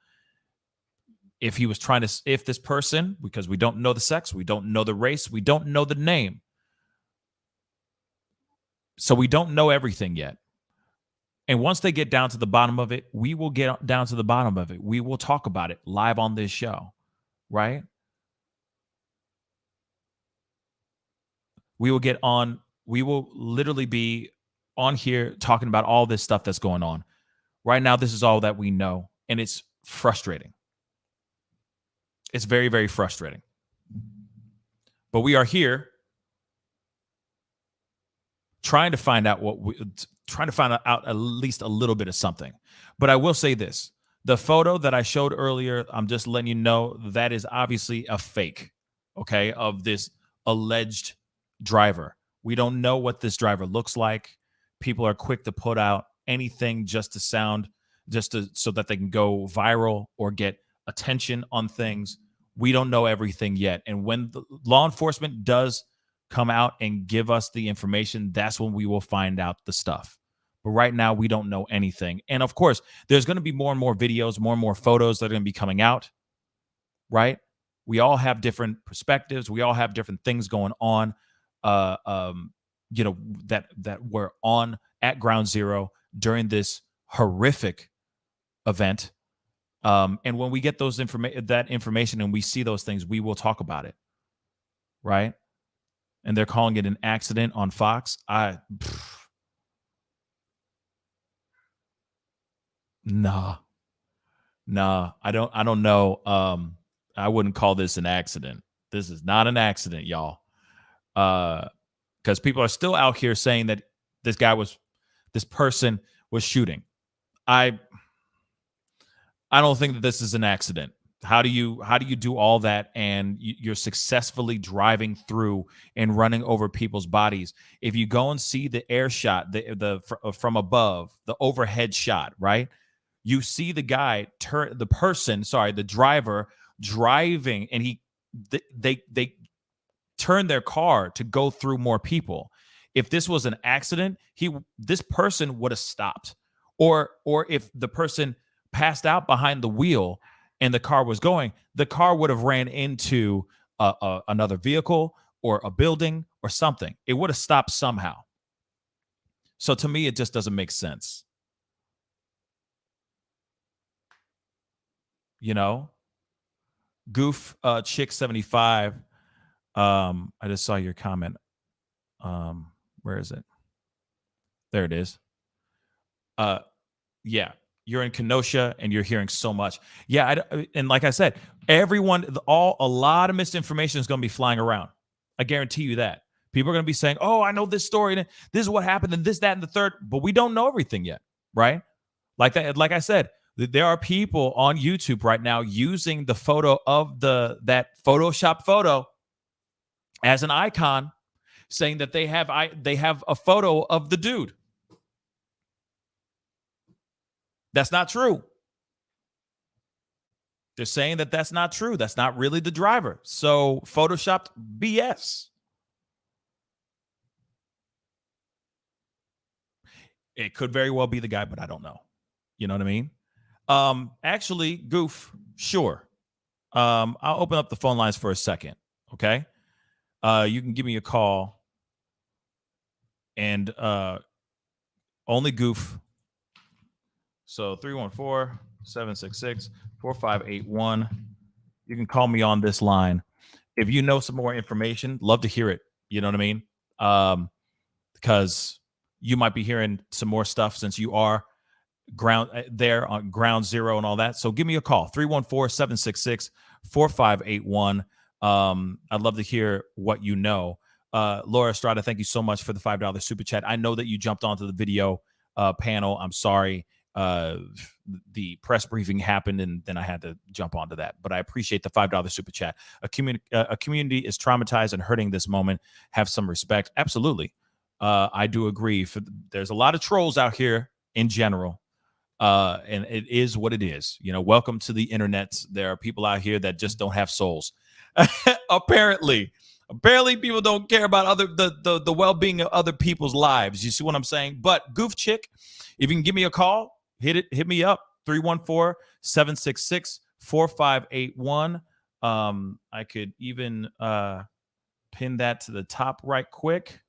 If he was trying to, if this person, because we don't know the sex, we don't know the race, we don't know the name, So we don't know everything yet. And once they get down to the bottom of it, we will get down to the bottom of it. We will talk about it live on this show, right? We will literally be on here talking about all this stuff that's going on. Right now, this is all that we know, and it's frustrating. It's very, very frustrating. But we are here trying to find out at least a little bit of something. But I will say this. The photo that I showed earlier, I'm just letting you know that is obviously a fake, okay, of this alleged driver. We don't know what this driver looks like. People are quick to put out anything so that they can go viral or get attention on things. We don't know everything yet. And when the law enforcement does come out and give us the information, that's when we will find out the stuff. But right now, we don't know anything. And of course, there's going to be more and more videos, more and more photos that are going to be coming out, right? We all have different perspectives. We all have different things going on, that were on at Ground Zero during this horrific event. And when we get that information and we see those things, we will talk about it, right? And they're calling it an accident on Fox. Nah, I don't know. I wouldn't call this an accident. This is not an accident, y'all. Because people are still out here saying that this person was shooting. I don't think that this is an accident. How do you do all that and you're successfully driving through and running over people's bodies? If you go and see the air shot, the from above, the overhead shot, right? You see the driver driving, and they turn their car to go through more people. If this was an accident, this person would have stopped, or if the person passed out behind the wheel and the car was going, the car would have ran into another vehicle or a building or something. It would have stopped somehow. So to me, it just doesn't make sense. You know, Goof Chick 75. I just saw your comment. Where is it? There it is. Yeah, you're in Kenosha and you're hearing so much. Yeah, and like I said, a lot of misinformation is going to be flying around. I guarantee you that. People are going to be saying, "Oh, I know this story, and this is what happened, and this, that, and the third," but we don't know everything yet, right? Like that. Like I said, there are people on YouTube right now using the photo of that Photoshop photo as an icon, saying that they have a photo of the dude. That's not true. They're saying that that's not true. That's not really the driver. So Photoshopped BS. It could very well be the guy, but I don't know. You know what I mean? Actually, Goof, sure. I'll open up the phone lines for a second. Okay. You can give me a call, and only Goof. So 314-766-4581. You can call me on this line. If you know some more information, love to hear it. You know what I mean? Because you might be hearing some more stuff since you are there on Ground Zero and all that. So give me a call, 314-766-4581. I'd love to hear what you know. Laura Estrada, thank you so much for the $5 super chat. I know that you jumped onto the video panel. I'm sorry. The press briefing happened and then I had to jump onto that, but I appreciate the $5 super chat. A community is traumatized and hurting this moment. Have some respect. Absolutely. I do agree. There's a lot of trolls out here in general. And it is what it is. You know, welcome to the internet. There are people out here that just don't have souls. Apparently people don't care about the well-being of other people's lives. You see what I'm saying? But Goof Chick, if you can give me a call, hit me up, 314-766-4581. I could even pin that to the top right quick.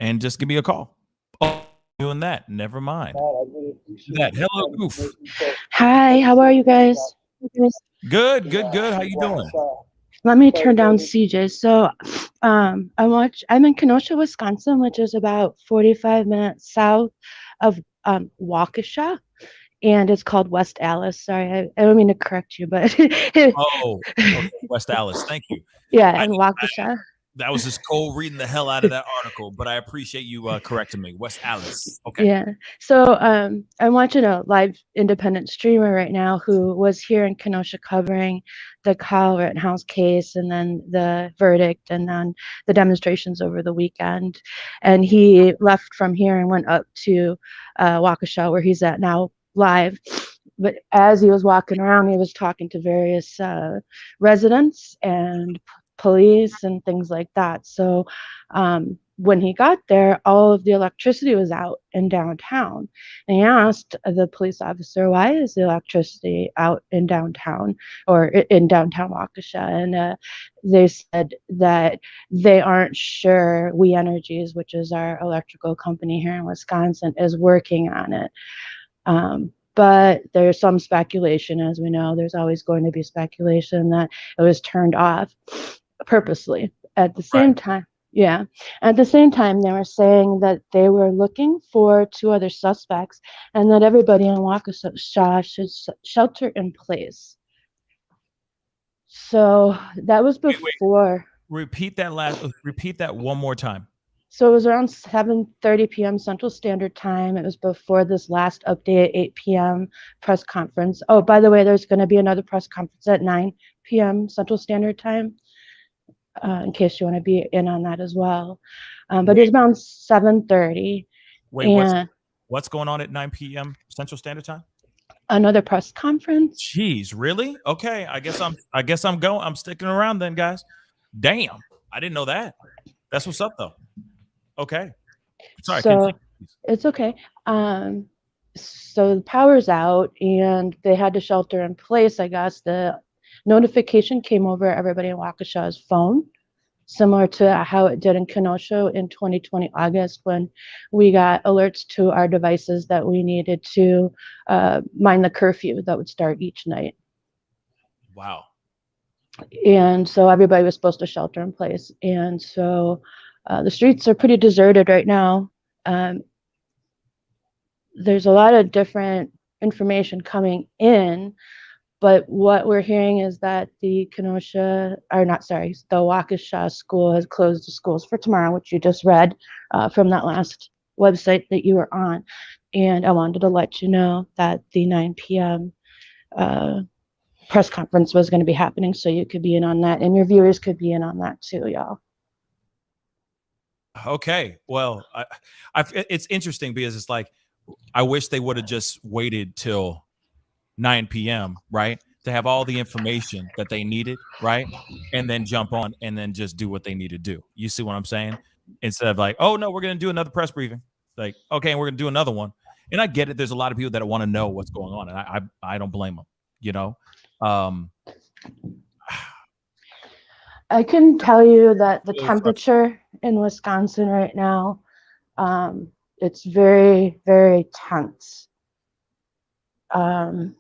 and just give me a call. Oh, doing that. Never mind. That. Hello, Goof. Hi, how are you guys? Good. How you doing? Let me turn down CJ. So, I'm in Kenosha, Wisconsin, which is about 45 minutes south of Waukesha, and it's called West Allis. Sorry, I don't mean to correct you, but Oh, okay. West Allis. Thank you. yeah, and Waukesha. That was just cold reading the hell out of that article, but I appreciate you correcting me. West Allis. Okay. Yeah. So I'm watching a live independent streamer right now who was here in Kenosha covering the Kyle Rittenhouse case and then the verdict and then the demonstrations over the weekend. And he left from here and went up to Waukesha, where he's at now live. But as he was walking around, he was talking to various residents and police and things like that. So when he got there, all of the electricity was out in downtown. And he asked the police officer, why is the electricity out in downtown or in downtown Waukesha? And they said that they aren't sure We Energies, which is our electrical company here in Wisconsin, is working on it. But there's some speculation, as we know, there's always going to be speculation that it was turned off purposely. At the same time, yeah. At the same time, they were saying that they were looking for 2 other suspects and that everybody in Waukesha should shelter in place. So that was before. Repeat that one more time. So it was around 7:30 p.m. Central Standard Time. It was before this last update at 8 p.m. press conference. Oh, by the way, there's going to be another press conference at 9 p.m. Central Standard Time, in case you want to be in on that as well. But it's around 7:30. Wait, what's going on at 9 p.m. Central Standard Time? Another press conference. Jeez, really? Okay, I guess I'm sticking around then, guys. Damn, I didn't know that. That's what's up, though. Okay. Sorry. So it's okay. So the power's out and they had to shelter in place. I guess the notification came over everybody in Waukesha's phone, similar to how it did in Kenosha in 2020 August, when we got alerts to our devices that we needed to mind the curfew that would start each night. Wow. And so everybody was supposed to shelter in place. And so the streets are pretty deserted right now. There's a lot of different information coming in, but what we're hearing is that the Waukesha school has closed the schools for tomorrow, which you just read from that last website that you were on. And I wanted to let you know that the 9 p.m. Press conference was going to be happening, so you could be in on that, and your viewers could be in on that too, y'all. Okay, well, it's interesting because it's like I wish they would have just waited till 9 p.m. right, to have all the information that they needed, right, and then jump on and then just do what they need to do. You see what I'm saying? Instead of like, oh no, we're going to do another press briefing. Like, okay, we're going to do another one. And I get it. There's a lot of people that want to know what's going on, and I don't blame them. You know. I can tell you that the temperature in Wisconsin right now, it's very, very tense. I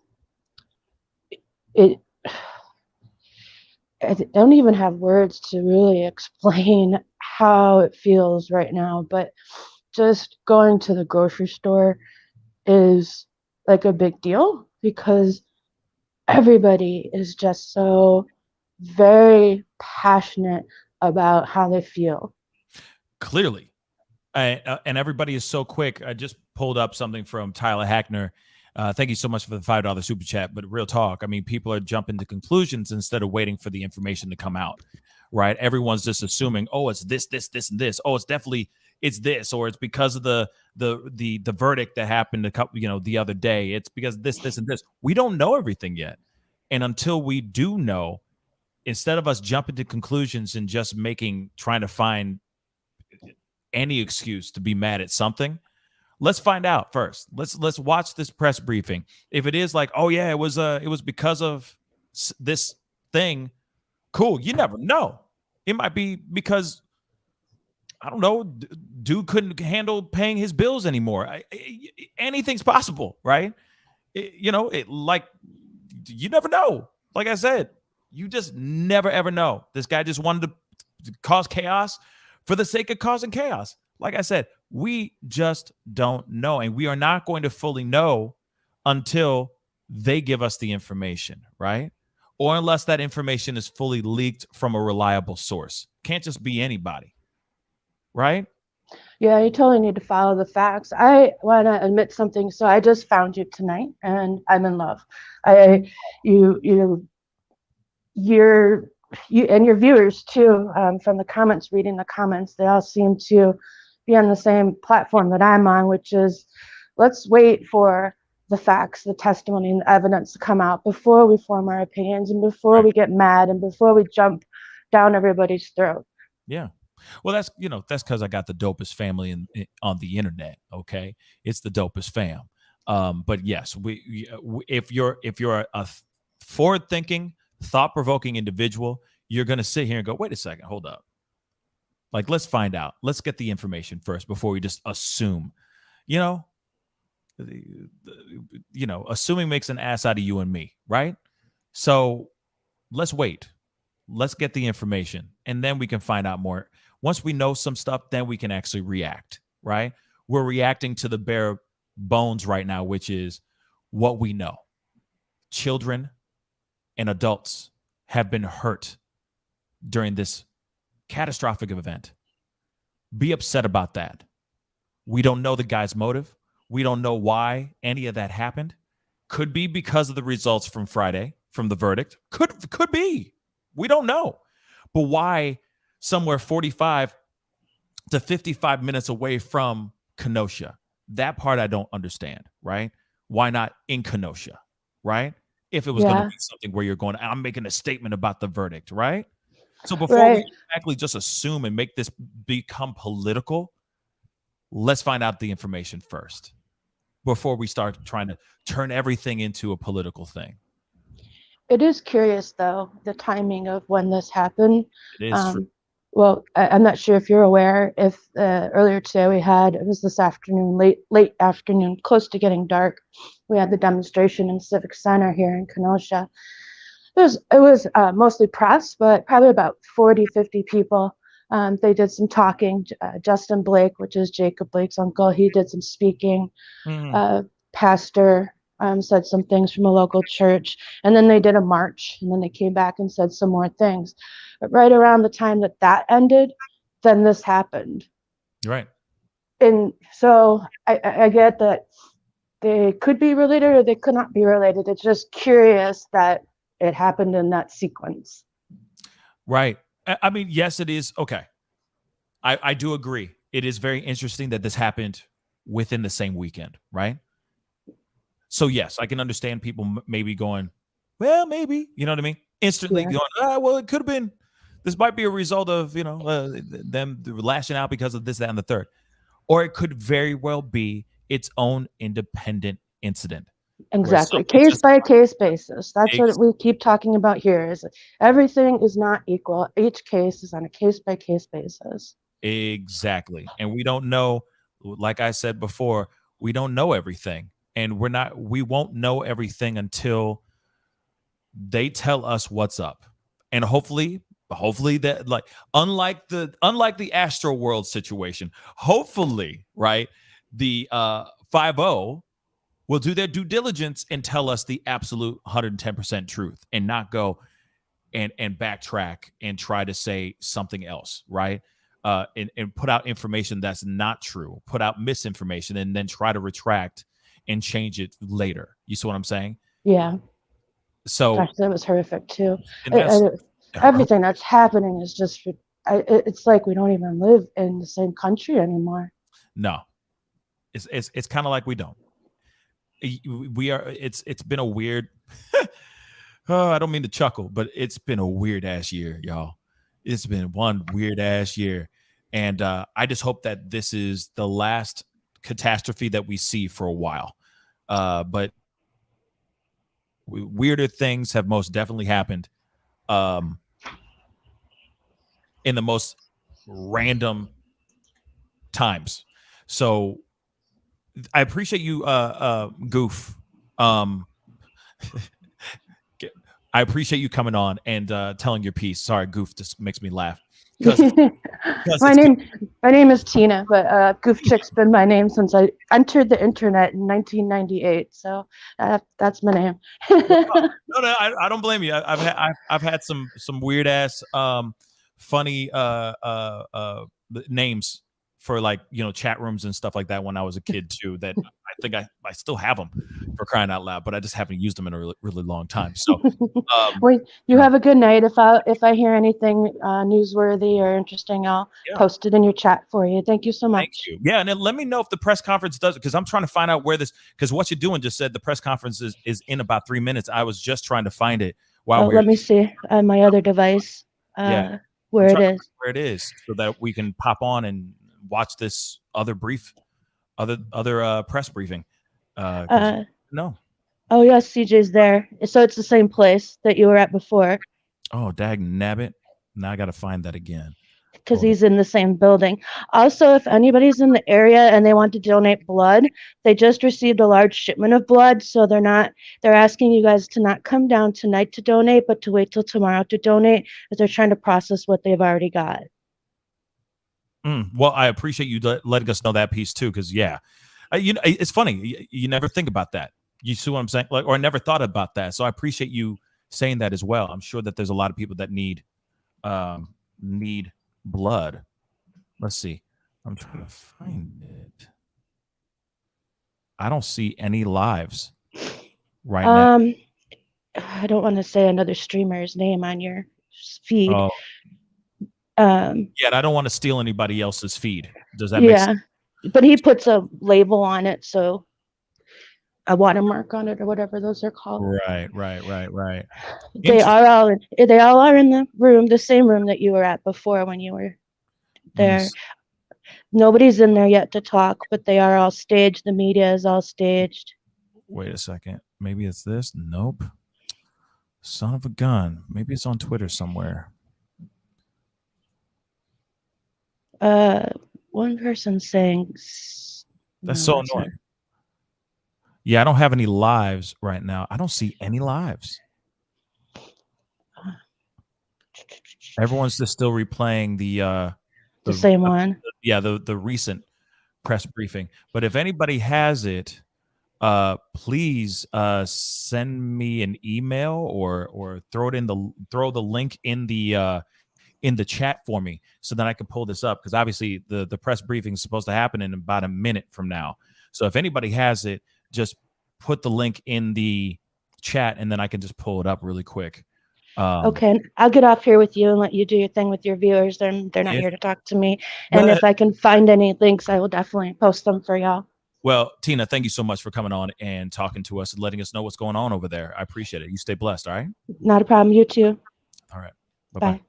don't even have words to really explain how it feels right now, but just going to the grocery store is like a big deal because everybody is just so very passionate about how they feel. Clearly. And everybody is so quick. I just pulled up something from Tyler Hackner. Thank you so much for the $5 super chat. But real talk, I mean, people are jumping to conclusions instead of waiting for the information to come out, right? Everyone's just assuming, oh, it's this, and this. Oh, it's this, or it's because of the verdict that happened the other day. It's because this, and this. We don't know everything yet. And until we do know, instead of us jumping to conclusions and just trying to find any excuse to be mad at something, let's find out first. Let's watch this press briefing. If it is like, oh yeah, it was because of this thing, cool. You never know. It might be because I don't know, dude couldn't handle paying his bills anymore. Anything's possible, right? You never know. Like I said, you just never, ever know. This guy just wanted to cause chaos for the sake of causing chaos. Like I said, we just don't know. And we are not going to fully know until they give us the information, right? Or unless that information is fully leaked from a reliable source. Can't just be anybody, right? Yeah, you totally need to follow the facts. I want to admit something. So I just found you tonight, and I'm in love. You and your viewers too. From the comments, reading the comments, they all seem to be on the same platform that I'm on, which is let's wait for the facts, the testimony, and the evidence to come out before we form our opinions and before we get mad and before we jump down everybody's throat. Yeah. Well, that's because I got the dopest family on the internet. Okay, it's the dopest fam. But yes, if you're a forward-thinking, thought-provoking individual, you're gonna sit here and go, wait a second, hold up. Like, let's find out. Let's get the information first before we just assume. Assuming makes an ass out of you and me, right? So let's wait. Let's get the information, and then we can find out more. Once we know some stuff, then we can actually react, right? We're reacting to the bare bones right now, which is what we know. Children and adults have been hurt during this catastrophic event. Be upset about that. We don't know the guy's motive. We don't know why any of that happened. Could be because of the results from Friday, from the verdict. Could be. We don't know. But why somewhere 45 to 55 minutes away from Kenosha? That part I don't understand, right? Why not in Kenosha, right? If it was going to be something where you're going, I'm making a statement about the verdict, right? So before we exactly just assume and make this become political, let's find out the information first before we start trying to turn everything into a political thing. It is curious, though, the timing of when this happened. It is true. Well, I'm not sure if you're aware. If earlier today it was this afternoon, late afternoon, close to getting dark, we had the demonstration in Civic Center here in Kenosha. It was mostly press, but probably about 40, 50 people. They did some talking. Justin Blake, which is Jacob Blake's uncle, he did some speaking. Pastor said some things from a local church, and then they did a march, and then they came back and said some more things. But right around the time that ended, then this happened. Right. And so I get that they could be related or they could not be related. It's just curious that it happened in that sequence. Right. I mean, yes, it is. Okay. I do agree. It is very interesting that this happened within the same weekend, right? So yes, I can understand people maybe going, well, maybe, you know what I mean? Instantly going, well, it could have been, this might be a result of, them lashing out because of this, that, and the third. Or it could very well be its own independent incident. Exactly. Case by case basis. That's what we keep talking about here is everything is not equal. Each case is on a case by case basis. Exactly. And we don't know, like I said before, we don't know everything. And we won't know everything until they tell us what's up. And hopefully that, like, unlike the Astro World situation, hopefully, right, the 5-0 will do their due diligence and tell us the absolute 110% truth and not go and backtrack and try to say something else, right? And put out information that's not true, put out misinformation, and then try to retract and change it later. You see what I'm saying? Yeah. So gosh, that was horrific too. Everything that's happening is just, it's like we don't even live in the same country anymore. No, it's kind of like we don't. We are. It's been a weird. I don't mean to chuckle, but it's been a weird ass year, y'all. It's been one weird ass year, and I just hope that this is the last catastrophe that we see for a while. But weirder things have most definitely happened in the most random times. So I appreciate you, Goof. I appreciate you coming on and telling your piece. Sorry, Goof just makes me laugh. My name is Tina, but Goof Chick's been my name since I entered the internet in 1998. So that's my name. No, I don't blame you. I've had some weird ass funny names for, like, you know, chat rooms and stuff like that when I was a kid too, that I think I still have them, for crying out loud, but I just haven't used them in a really, really long time. So well, you have a good night. If I hear anything newsworthy or interesting, I'll post it in your chat for you. Thank you so much. Thank you. Yeah, and then let me know if the press conference does it, because I'm trying to find out where this, because what you're doing just said the press conference is in about 3 minutes. I was just trying to find it while let me see on my other device where it is. Where it is, so that we can pop on and watch this other press briefing. No. Oh yes, CJ's there. So it's the same place that you were at before. Oh, dag nabbit. Now I got to find that again. Because he's in the same building. Also, if anybody's in the area and they want to donate blood, they just received a large shipment of blood, so they're asking you guys to not come down tonight to donate, but to wait till tomorrow to donate, because they're trying to process what they've already got. Well, I appreciate you letting us know that piece too, because it's funny. You never think about that. You see what I'm saying? Like, or I never thought about that. So I appreciate you saying that as well. I'm sure that there's a lot of people that need blood. Let's see. I'm trying to find it. I don't see any lives right now. I don't want to say another streamer's name on your feed. Oh. Yeah, I don't want to steal anybody else's feed. Does that make sense? Yeah, but he puts a label on it, so a watermark on it or whatever those are called. Right. They all are in the room, the same room that you were at before when you were there. Nobody's in there yet to talk, but they are all staged. The media is all staged. Wait a second. Maybe it's this. Nope. Son of a gun. Maybe it's on Twitter somewhere. One person saying that's so annoying. Yeah, I don't have any lives right now. I don't see any lives. Everyone's just still replaying the same one. The recent press briefing. But if anybody has it, please send me an email or throw the link in the chat for me, so that I can pull this up, because obviously the press briefing is supposed to happen in about a minute from now. So if anybody has it, just put the link in the chat, and then I can just pull it up really quick. Okay, I'll get off here with you and let you do your thing with your viewers. They're not here to talk to me. And if I can find any links, I will definitely post them for y'all. Well, Tina, thank you so much for coming on and talking to us and letting us know what's going on over there. I appreciate it. You stay blessed, all right? Not a problem. You too. All right. Bye.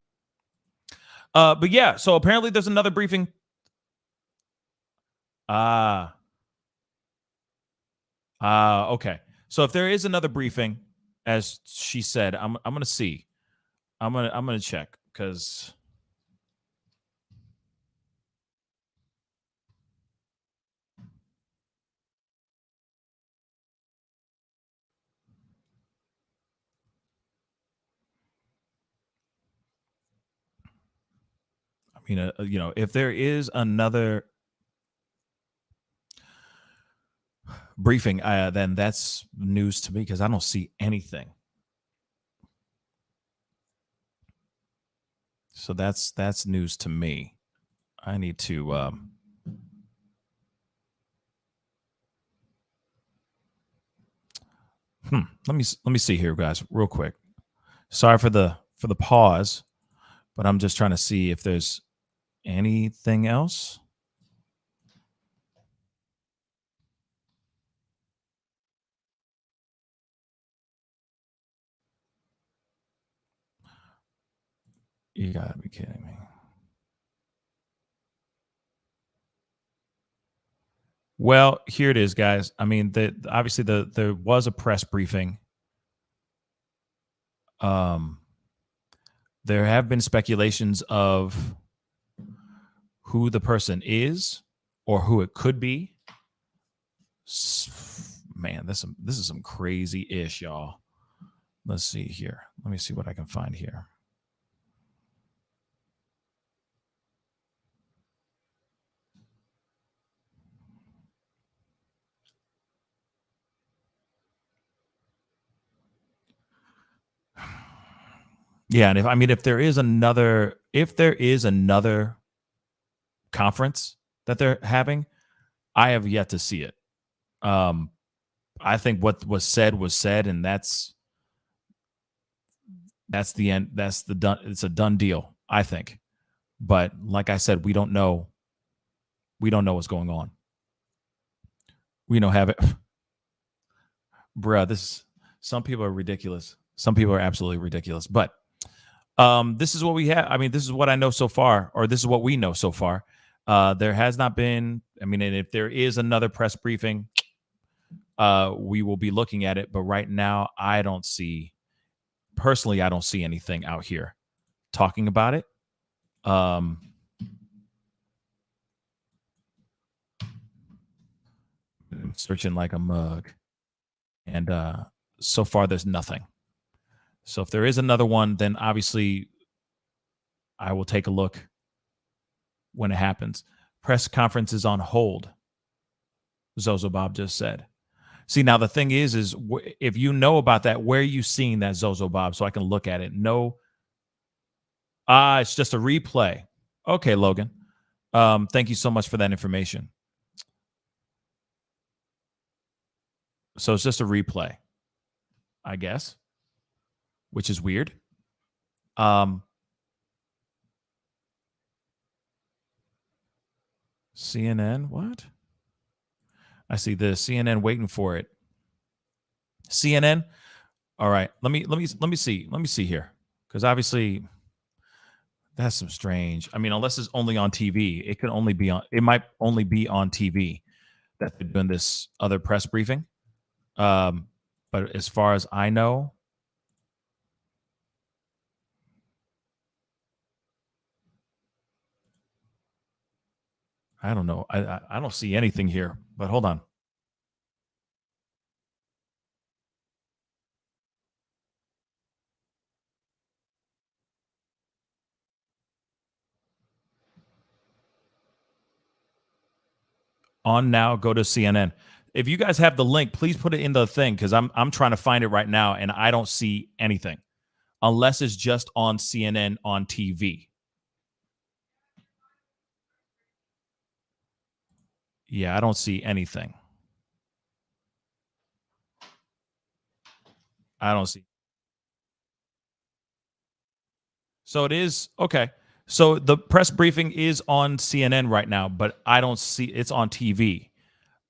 But yeah, so apparently there's another briefing. Okay. So if there is another briefing, as she said, I'm gonna see. I'm gonna check, because if there is another briefing, then that's news to me, because I don't see anything. So that's news to me. I need to let me see here, guys, real quick. Sorry for the pause, but I'm just trying to see if there's anything else. You gotta be kidding me. Well, here it is, guys. I mean, obviously there was a press briefing. There have been speculations of who the person is. or who it could be. Man, this is some crazy ish, y'all. Let's see here. Let me see what I can find here. Yeah, and if there is another conference that they're having, I have yet to see it. I think what was said, and that's the end. That's the done. It's a done deal, I think. But like I said, we don't know. We don't know what's going on. We don't have it. Bruh, some people are ridiculous. Some people are absolutely ridiculous. But this is what we have. I mean, this is what I know so far, or this is what we know so far. There has not been, and if there is another press briefing, we will be looking at it. But right now, I don't see anything out here talking about it. I'm searching like a mug. And so far, there's nothing. So if there is another one, then obviously I will take a look when it happens. Press conference is on hold, Zozo Bob just said. See, now the thing is if you know about that, where are you seeing that, Zozo Bob, so I can look at it? No. It's just a replay. Okay, Logan. Thank you so much for that information. So it's just a replay, I guess, which is weird. CNN, what? I see this. CNN waiting for it. CNN. All right. Let me see. Let me see here. Because obviously that's some strange. Unless it's only on TV. It might only be on TV that they're doing this other press briefing. But as far as I know, I don't know. I don't see anything here, but hold on. On now, go to CNN. If you guys have the link, please put it in the thing, because I'm trying to find it right now and I don't see anything unless it's just on CNN on TV. Yeah, I don't see anything. I don't see. So it is okay. So the press briefing is on CNN right now, but I don't see it's on TV.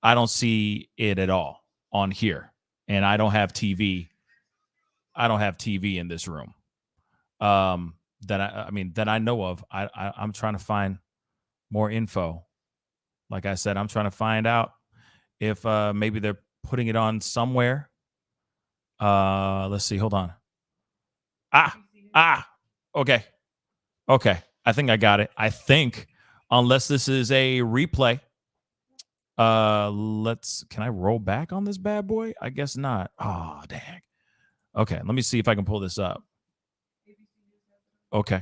I don't see it at all on here, and I don't have TV. I don't have TV in this room. That I know of. I'm trying to find more info. Like I said, I'm trying to find out if maybe they're putting it on somewhere. Let's see. Hold on. Okay. I think I got it. I think, unless this is a replay. Can I roll back on this bad boy? I guess not. Oh, dang. Okay, let me see if I can pull this up. Okay.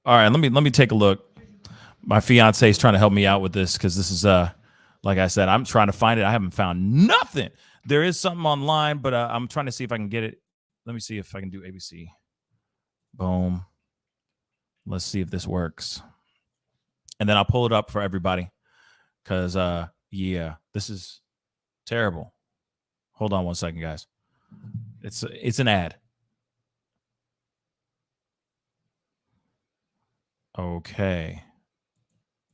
All right, let me take a look. My fiance is trying to help me out with this, because this is like I said, I'm trying to find it. I haven't found nothing. There is something online, but I'm trying to see if I can get it. Let me see if I can do ABC. Boom. Let's see if this works. And then I'll pull it up for everybody, because yeah, this is terrible. Hold on one second, guys. It's an ad. Okay.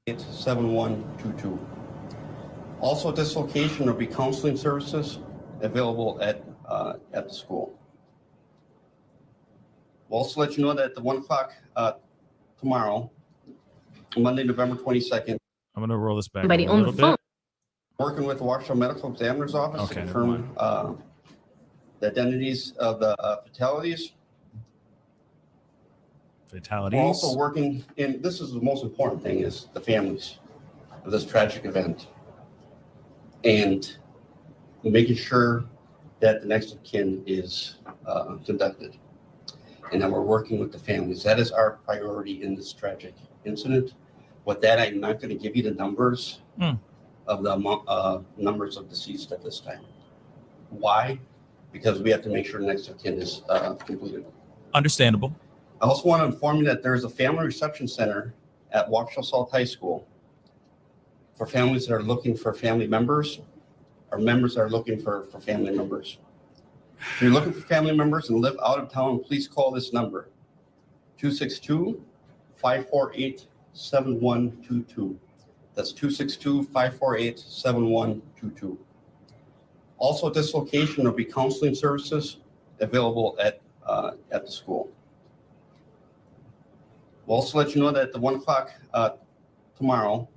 It's 7122. Also at this location, there'll be counseling services available at the school. We'll also let you know that at the 1 o'clock tomorrow, Monday, November 22nd. I'm going to roll this back Somebody a little bit. Working with the Waukesha Medical Examiner's Office to confirm the identities of the fatalities. Fatalities. We're also working, and this is the most important thing, is the families of this tragic event. And making sure that the next of kin is conducted. And that we're working with the families. That is our priority in this tragic incident. With that, I'm not going to give you the numbers of the numbers of deceased at this time. Why? Because we have to make sure the next of kin is completed. Understandable. I also want to inform you that there's a family reception center at Waukesha High School for families that are looking for family members or members that are looking for family members. If you're looking for family members and live out of town, please call this number, 262-548-7122. That's 262-548-7122. Also at this location, there'll be counseling services available at the school. We'll also let you know that at the 1 o'clock tomorrow,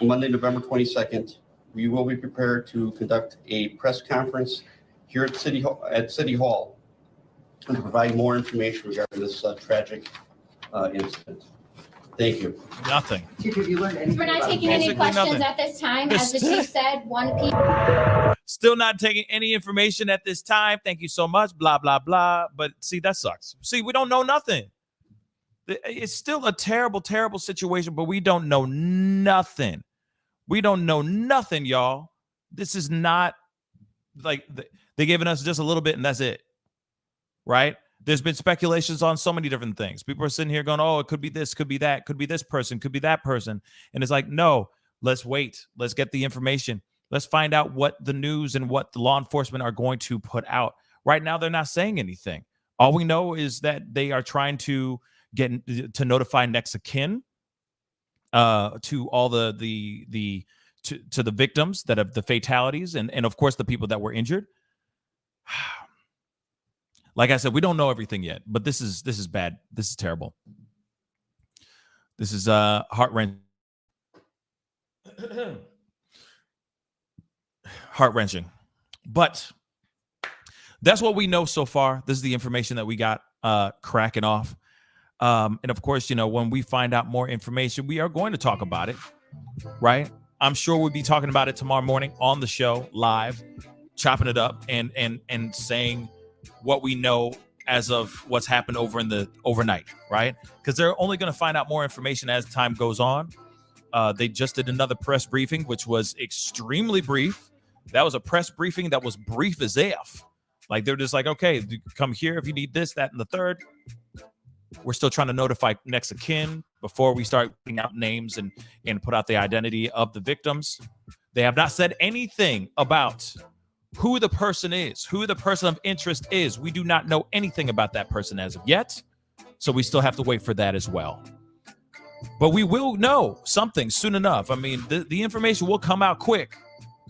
Monday, November 22nd, we will be prepared to conduct a press conference here at City Hall and to provide more information regarding this tragic incident. Thank you. Nothing. We're not taking any questions at this time. As the chief said, 1 p.m. Still not taking any information at this time. Thank you so much. Blah, blah, blah. But see, that sucks. See, we don't know nothing. It's still a terrible, terrible situation, but we don't know nothing. We don't know nothing, y'all. This is not like they're giving us just a little bit and that's it. Right? There's been speculations on so many different things. People are sitting here going, oh, it could be this, could be that, could be this person, could be that person. And it's like, no, let's wait. Let's get the information. Let's find out what the news and what the law enforcement are going to put out. Right now, they're not saying anything. All we know is that they are trying to get to notify next of kin to all the victims that have the fatalities and of course the people that were injured. Like I said, we don't know everything yet, but this is bad. This is terrible. This is heart-wrenching. Heart-wrenching. But that's what we know so far. This is the information that we got cracking off. And of course, you know, when we find out more information, we are going to talk about it, right? I'm sure we'll be talking about it tomorrow morning on the show, live, chopping it up and saying what we know as of what's happened over in the overnight, right? Because they're only going to find out more information as time goes on. They just did another press briefing, which was extremely brief. That was a press briefing that was brief as F. Like they're just like, okay, come here if you need this, that, and the third. We're still trying to notify next of kin before we start putting out names and put out the identity of the victims. They have not said anything about who the person is, who the person of interest is. We do not know anything about that person as of yet. So we still have to wait for that as well. But we will know something soon enough. I mean, the information will come out quick.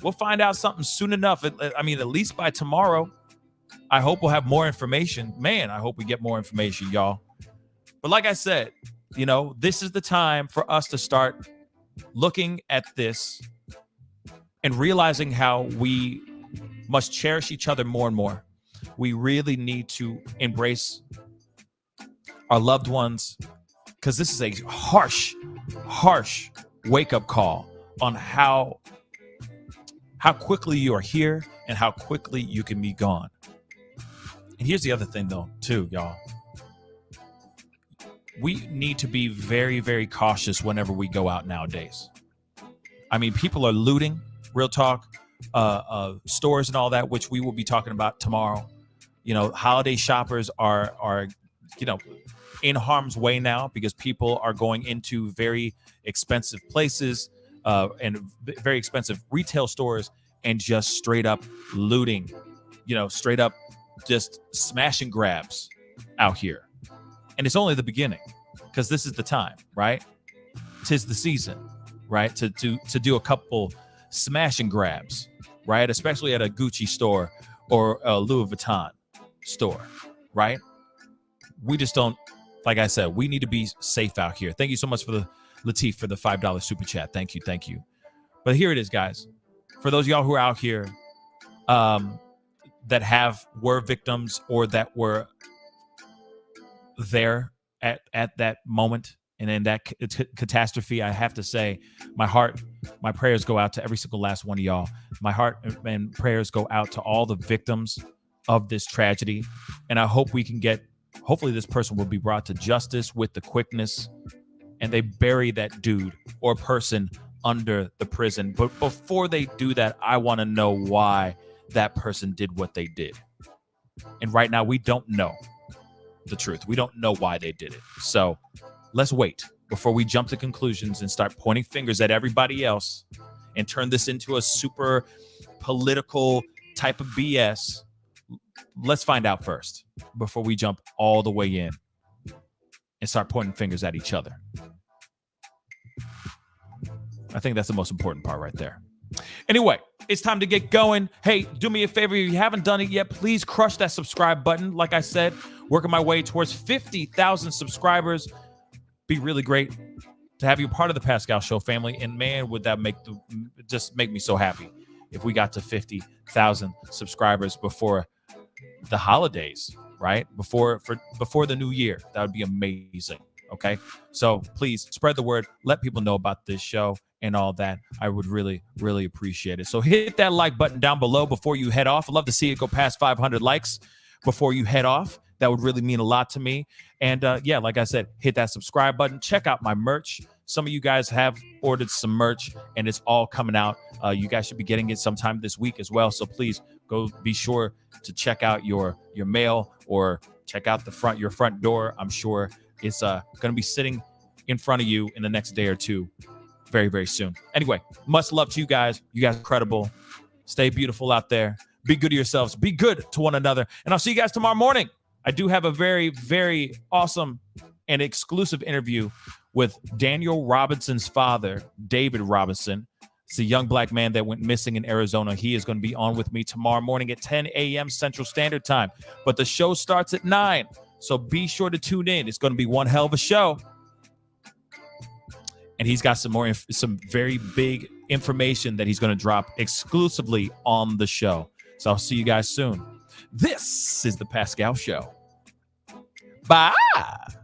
We'll find out something soon enough. I mean, at least by tomorrow. I hope we'll have more information. Man, I hope we get more information, y'all. But like I said, you know, this is the time for us to start looking at this and realizing how we must cherish each other more and more. We really need to embrace our loved ones because this is a harsh wake-up call on how quickly you are here and how quickly you can be gone. And here's the other thing, though, too, y'all. We need to be very, very cautious whenever we go out nowadays. I mean, people are looting, real talk, stores and all that, which we will be talking about tomorrow. You know, holiday shoppers are you know, in harm's way now because people are going into very expensive places and very expensive retail stores and just straight up looting, you know, straight up just smash and grabs out here. And it's only the beginning because this is the time, right? 'Tis the season, right? To do a couple smash and grabs, right? Especially at a Gucci store or a Louis Vuitton store, right? We just don't, like I said, we need to be safe out here. Thank you so much for the Latif for the $5 super chat. Thank you. But here it is, guys. For those of y'all who are out here, that were victims or that were there at that moment and in that catastrophe. I have to say, my prayers go out to every single last one of y'all. My heart and prayers go out to all the victims of this tragedy. And I hope hopefully this person will be brought to justice with the quickness, and they bury that dude or person under the prison. But before they do that, I want to know why that person did what they did. And right now, we don't know the truth. We don't know why they did it. So let's wait before we jump to conclusions and start pointing fingers at everybody else and turn this into a super political type of BS. Let's find out first before we jump all the way in and start pointing fingers at each other. I think that's the most important part right there. Anyway, it's time to get going. Hey, do me a favor. If you haven't done it yet, please crush that subscribe button. Like I said, working my way towards 50,000 subscribers. Be really great to have you part of the Pascal Show family. And man, would that make me so happy if we got to 50,000 subscribers before the holidays, right? Before the new year. That would be amazing. Okay. So please spread the word. Let people know about this show and all that. I would really, really appreciate it. So hit that like button down below before you head off. I'd love to see it go past 500 likes before you head off. That would really mean a lot to me. And yeah, like I said, hit that subscribe button. Check out my merch. Some of you guys have ordered some merch and it's all coming out. You guys should be getting it sometime this week as well. So please go be sure to check out your mail or check out your front door. I'm sure it's going to be sitting in front of you in the next day or two very, very soon. Anyway, much love to you guys. You guys are incredible. Stay beautiful out there. Be good to yourselves. Be good to one another. And I'll see you guys tomorrow morning. I do have a very, very awesome and exclusive interview with Daniel Robinson's father, David Robinson. It's a young black man that went missing in Arizona. He is going to be on with me tomorrow morning at 10 a.m. Central Standard Time. But the show starts at 9. So be sure to tune in. It's going to be one hell of a show. And he's got some very big information that he's going to drop exclusively on the show. So I'll see you guys soon. This is the Pascal Show. Bye.